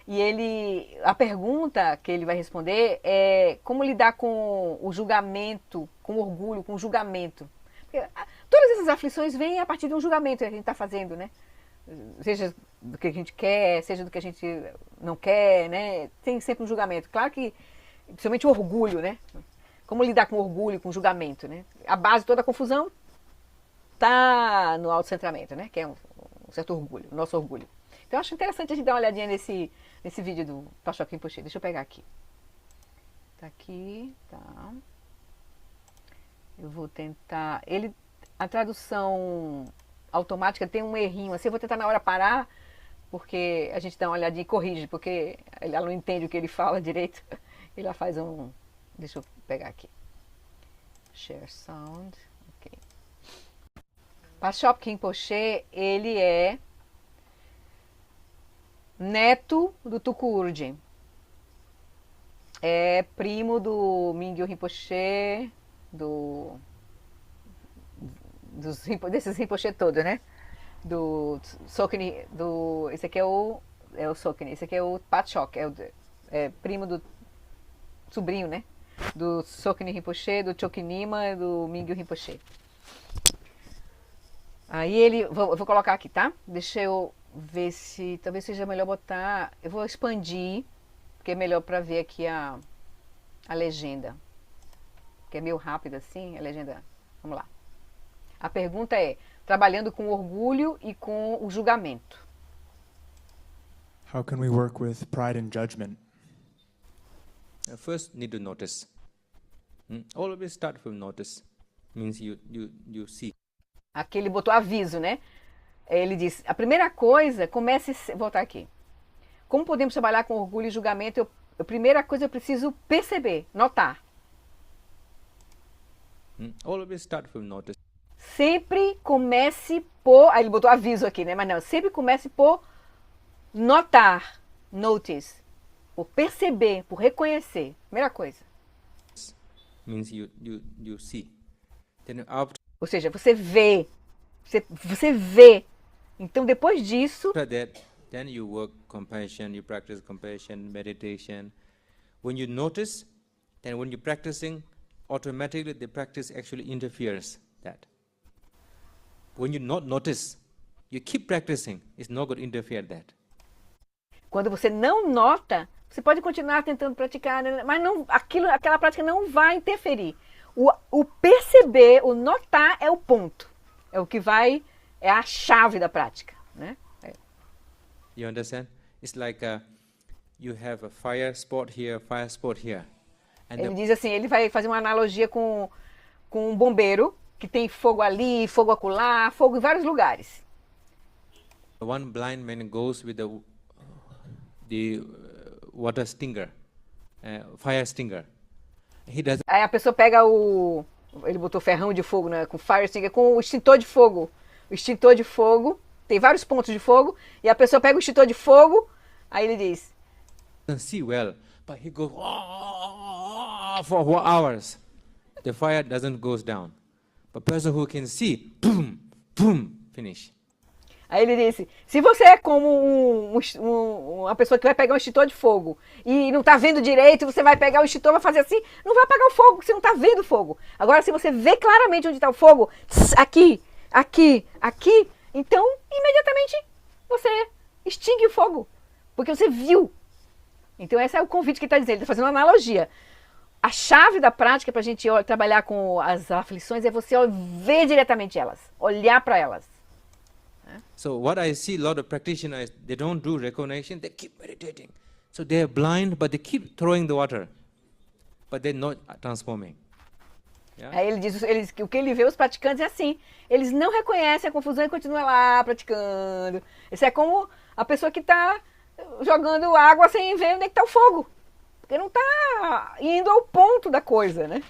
E a pergunta que ele vai responder é como lidar com o julgamento, com o orgulho, com o julgamento. Porque todas essas aflições vêm a partir de um julgamento que a gente está fazendo, né? Seja do que a gente quer, seja do que a gente não quer, né? Tem sempre um julgamento. Claro que, principalmente o orgulho, né? Como lidar com o orgulho, com o julgamento, né? A base de toda a confusão está no autocentramento, né? Que é um certo orgulho, o nosso orgulho. Então eu acho interessante a gente dar uma olhadinha nesse vídeo do Pachok Rinpoche. Deixa eu pegar aqui. Tá aqui, tá. Eu vou tentar... A tradução automática tem um errinho, assim, eu vou tentar na hora parar, porque a gente dá uma olhadinha e corrige, porque ela não entende o que ele fala direito. Ele faz um... Deixa eu pegar aqui. Share sound. Ok. Pachok Rinpoche, ele é neto do Tuku Urgyen. É primo do Mingyur Rinpoche, do, desses Rinpoche todos, né? Do Sokni, esse aqui é o Sokni, esse aqui é o Patchok, é primo do sobrinho, né? Do Sokni Rinpoche, do Choknima e do Mingyur Rinpoche. Aí eu vou colocar aqui, tá? Deixa eu ver se talvez seja melhor botar. Eu vou expandir, porque é melhor para ver aqui a legenda. Que é meio rápida assim, a legenda. Vamos lá. A pergunta é: trabalhando com orgulho e com o julgamento. How can we work with pride and judgment? First, need to notice. Always start with notice. Means you see. Aqui ele botou aviso, né? Ele diz: a primeira coisa, vou voltar aqui. Como podemos trabalhar com orgulho e julgamento? A primeira coisa eu preciso perceber, notar. Always start with notice. Sempre comece por. Aí ele botou aviso aqui, né? Mas não, sempre comece por notar, notice, por perceber, por reconhecer. Primeira coisa. Means you see. Then after Ou seja, você vê. Você vê. Então depois disso, that, then you work compassion, you practice compassion, meditation. When you notice, then when you're practicing, automatically the practice actually interferes that. When you not notice, you keep practicing, it's not going to interfere that. quando você não nota, você pode continuar tentando praticar, mas aquela prática não vai interferir. O perceber, o notar é o ponto. É o que vai, é a chave da prática, né? You understand? It's like you have a fire spot here, fire spot here. And Ele diz assim, ele vai fazer uma analogia com um bombeiro, que tem fogo ali, fogo acolá, fogo em vários lugares. one blind man goes with the water stinger, fire stinger. He doesn't. Aí a pessoa pega ele botou ferrão de fogo, né, com fire stinger, com o extintor de fogo. O extintor de fogo, tem vários pontos de fogo, e a pessoa pega o extintor de fogo, aí ele diz, See well, but he goes for hours. The fire doesn't goes down. But person who can see, boom, boom, finish. aí ele disse, se você é como uma pessoa que vai pegar um extintor de fogo e não está vendo direito, você vai pegar o extintor, vai fazer assim, não vai apagar o fogo, você não está vendo o fogo. Agora, se você vê claramente onde está o fogo, aqui, aqui, aqui, então, imediatamente, você extingue o fogo, porque você viu. Então, esse é o convite que ele está dizendo, ele está fazendo uma analogia. A chave da prática para a gente trabalhar com as aflições é você ver diretamente elas, olhar para elas. So what I see a lot of practitioners, they don't do recognition, they keep meditating. So they are blind, but they keep throwing the water. But they're not transforming. Yeah? Aí ele diz que o que ele vê os praticantes é assim, eles não reconhecem a confusão e continuam lá praticando. Isso é como a pessoa que está jogando água sem ver onde é que está o fogo. Porque não está indo ao ponto da coisa, né?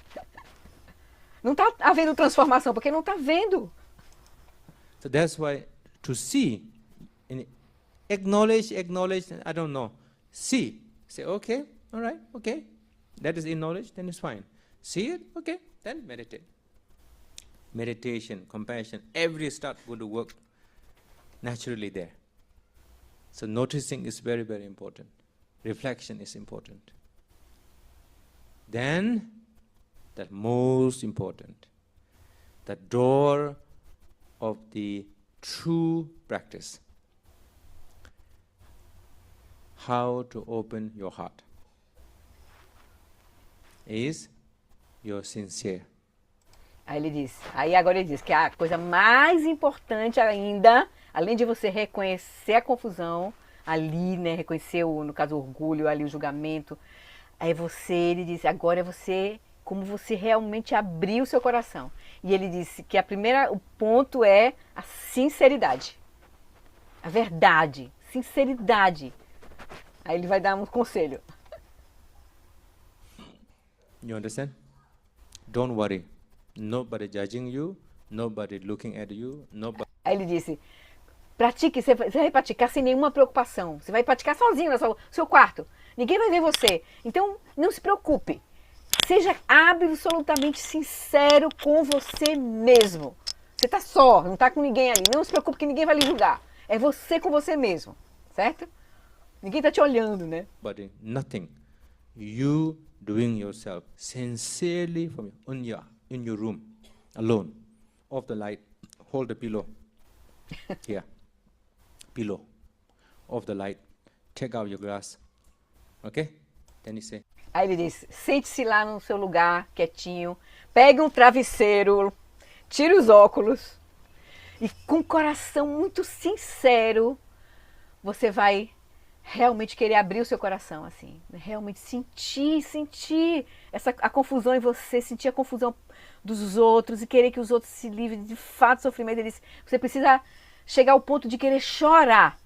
Não está havendo transformação, porque não está vendo. So that's why to see, acknowledge, I don't know. See, say, okay, all right, okay. That is in knowledge, then it's fine. See it, okay, then meditate. Meditation, compassion, every start going to work naturally there. So noticing is very, very important. Reflection is important. Then, the most important, the door of the true practice. How to open your heart is you're sincere. Agora ele diz que a coisa mais importante ainda, além de você reconhecer a confusão ali, né, reconhecer no caso o orgulho, ali o julgamento, aí ele disse, agora é você, como você realmente abrir o seu coração. E ele disse que o ponto é a sinceridade. A verdade, sinceridade. Aí ele vai dar um conselho. You understand? Don't worry. Nobody judging you, nobody looking at you, nobody. Aí ele disse, pratique, você vai praticar sem nenhuma preocupação. Você vai praticar sozinho no seu quarto. Ninguém vai ver você. Então, não se preocupe. Seja absolutamente sincero com você mesmo. Você está só, não está com ninguém ali. Não se preocupe que ninguém vai lhe julgar. É você com você mesmo, certo? Ninguém está te olhando, né? But nothing. You doing yourself sincerely from in your room, alone. Off the light, hold the pillow. Here. Pillow. Off the light. Take out your glass. Okay? Then you say, Aí ele diz, sente-se lá no seu lugar, quietinho, pegue um travesseiro, tire os óculos e com o coração muito sincero, você vai realmente querer abrir o seu coração, assim, realmente sentir a confusão em você, sentir a confusão dos outros e querer que os outros se livrem de fato do sofrimento. Ele diz, você precisa chegar ao ponto de querer chorar.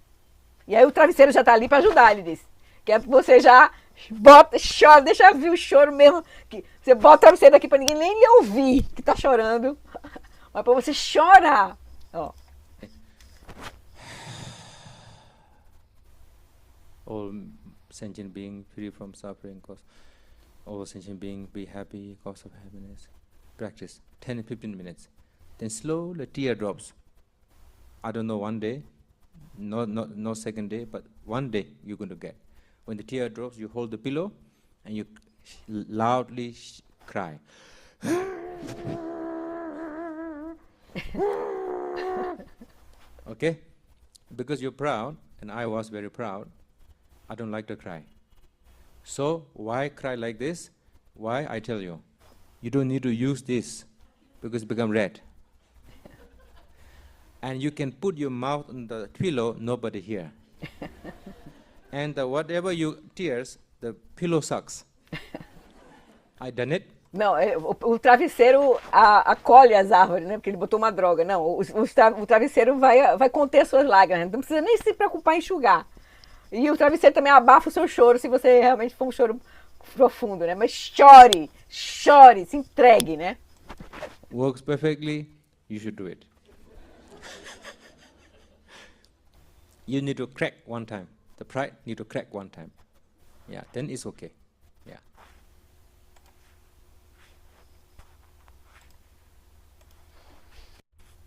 E aí o travesseiro já está ali para ajudar, ele diz. Que é você já bota, chora, deixa vir o choro mesmo. Que você bota o travesseiro aqui para ninguém nem lhe ouvir que está chorando. Mas para você chorar. Ó. all sentient being free from suffering, cause all sentient being be happy, cause of happiness. Practice 10 and 15 minutes. Then slowly tear drops. I don't know, one day, no second day, but one day you're going to get. When the tear drops, you hold the pillow and you loudly cry. Okay? Because you're proud, and I was very proud, I don't like to cry. So why cry like this? Why? I tell you. You don't need to use this because it become red. And you can put your mouth on the pillow, nobody hear. And whatever you tears, the pillow sucks. I done it. Não, o travesseiro acolhe as árvores, né? Porque ele botou uma droga. Não, o travesseiro vai conter suas lágrimas. Não precisa nem se preocupar em enxugar. E o travesseiro também abafa o seu choro, se você realmente for um choro profundo, né? Mas chore, se entregue, né? Works perfectly, you should do it. You need to crack one time. The pride need to crack one time. Yeah, then it's okay. Yeah.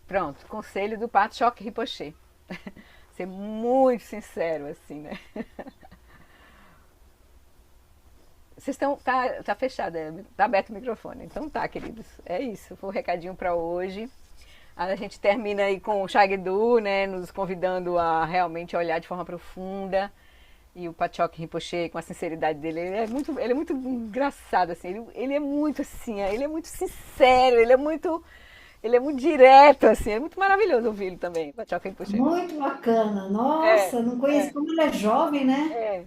Pronto, conselho do Pato Choque Rinpoche. Ser muito sincero, assim, né? Vocês estão. Tá fechado, tá aberto o microfone. Então tá, queridos. É isso. Foi o recadinho para hoje. A gente termina aí com o Shagdu, né? Nos convidando a realmente olhar de forma profunda. E o Pachoque Rinpoche, com a sinceridade dele, ele é muito engraçado, assim. Ele é muito assim, ele é muito sincero, ele é muito direto, assim. É muito maravilhoso ouvi-lo também, Pachoque Rinpoche. Muito bacana. Nossa, não conheço como ele é jovem, né? É.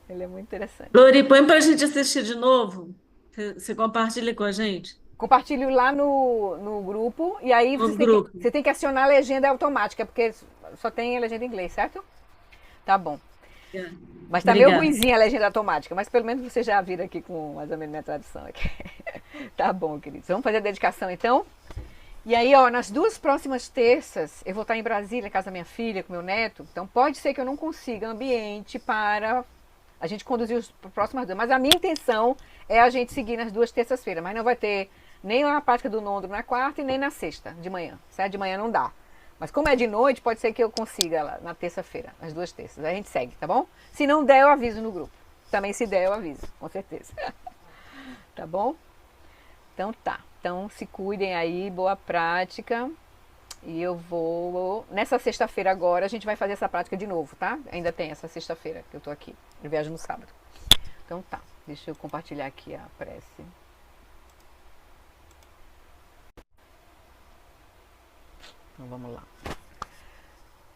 Ele é muito interessante. Lori, põe pra gente assistir de novo. Você compartilha com a gente? Compartilho lá no grupo e aí você tem que acionar a legenda automática, porque só tem a legenda em inglês, certo? Tá bom. Mas tá meio ruimzinha a legenda automática, mas pelo menos você já vira aqui com mais ou menos minha tradução aqui. Tá bom, queridos. Vamos fazer a dedicação então? E aí, ó, nas 2 próximas terças, eu vou estar em Brasília, na casa da minha filha, com meu neto. Então pode ser que eu não consiga ambiente para a gente conduzir as próximas 2. Mas a minha intenção é a gente seguir nas 2 terças-feiras. Mas não vai ter nem a prática do Nondro na quarta e nem na sexta, de manhã. Certo? De manhã não dá. Mas como é de noite, pode ser que eu consiga lá na terça-feira, as 2 terças. Aí a gente segue, tá bom? Se não der, eu aviso no grupo. Também se der, eu aviso, com certeza. Tá bom? Então tá. Então se cuidem aí, boa prática. E eu vou... Nessa sexta-feira agora, a gente vai fazer essa prática de novo, tá? Ainda tem essa sexta-feira que eu tô aqui. Eu viajo no sábado. Então tá. Deixa eu compartilhar aqui a prece. Então vamos lá.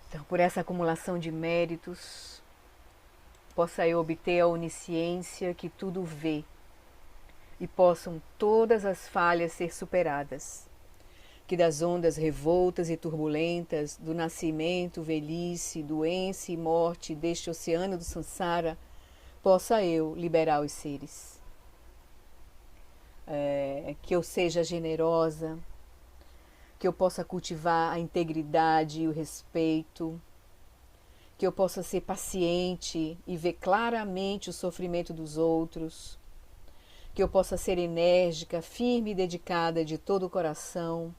Então, por essa acumulação de méritos, possa eu obter a onisciência que tudo vê e possam todas as falhas ser superadas. Que das ondas revoltas e turbulentas, do nascimento, velhice, doença e morte deste oceano do Sansara, possa eu liberar os seres. Que eu seja generosa, que eu possa cultivar a integridade e o respeito, que eu possa ser paciente e ver claramente o sofrimento dos outros, que eu possa ser enérgica, firme e dedicada de todo o coração,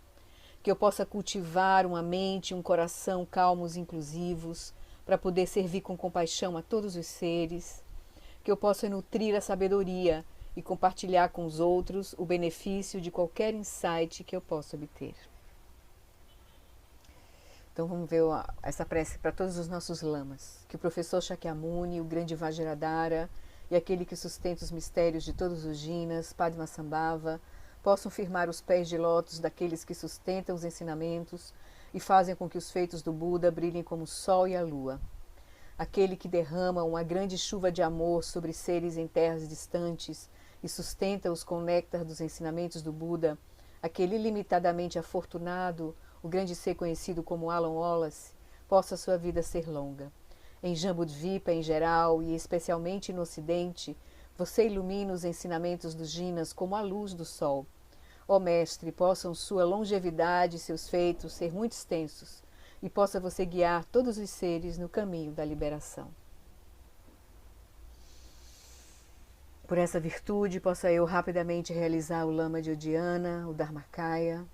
que eu possa cultivar uma mente e um coração calmos e inclusivos para poder servir com compaixão a todos os seres, que eu possa nutrir a sabedoria e compartilhar com os outros o benefício de qualquer insight que eu possa obter. Então vamos ver essa prece para todos os nossos lamas. Que o professor Shakyamuni, o grande Vajradhara e aquele que sustenta os mistérios de todos os jinas, Padmasambhava, possam firmar os pés de lótus daqueles que sustentam os ensinamentos e fazem com que os feitos do Buda brilhem como o sol e a lua. Aquele que derrama uma grande chuva de amor sobre seres em terras distantes e sustenta-os com o néctar dos ensinamentos do Buda, aquele ilimitadamente afortunado, o grande ser conhecido como Alan Wallace, possa sua vida ser longa. Em Jambudvipa em geral e especialmente no Ocidente, você ilumina os ensinamentos dos jinas como a luz do sol. Ó Mestre, possam sua longevidade e seus feitos ser muito extensos, e possa você guiar todos os seres no caminho da liberação. Por essa virtude, possa eu rapidamente realizar o Lama de Udiana, o Dharmakaya,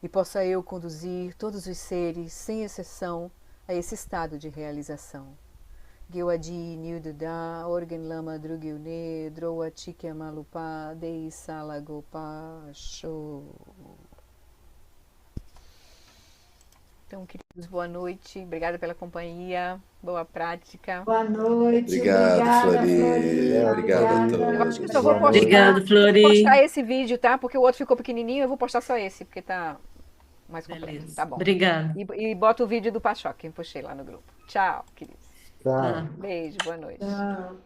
e possa eu conduzir todos os seres, sem exceção, a esse estado de realização. Gyuadi Nyududa, Organ Lama Drugyune, Droa Chikya Malupa, Dei Salagopa, Show. Então, queridos, boa noite. Obrigada pela companhia. Boa prática. Boa noite, Obrigado, obrigada, Flori. Florinha. Obrigado a Obrigada. Eu acho que eu todos. só vou Boa noite. postar, Obrigado, Flori. esse vídeo, tá? Porque o outro ficou pequenininho, eu vou postar só esse, porque tá mais completo. Beleza. Tá bom. Obrigada. E bota o vídeo do Pachoque, eu postei lá no grupo. Tchau, queridos. Tá. Tá. Beijo, boa noite. Tchau.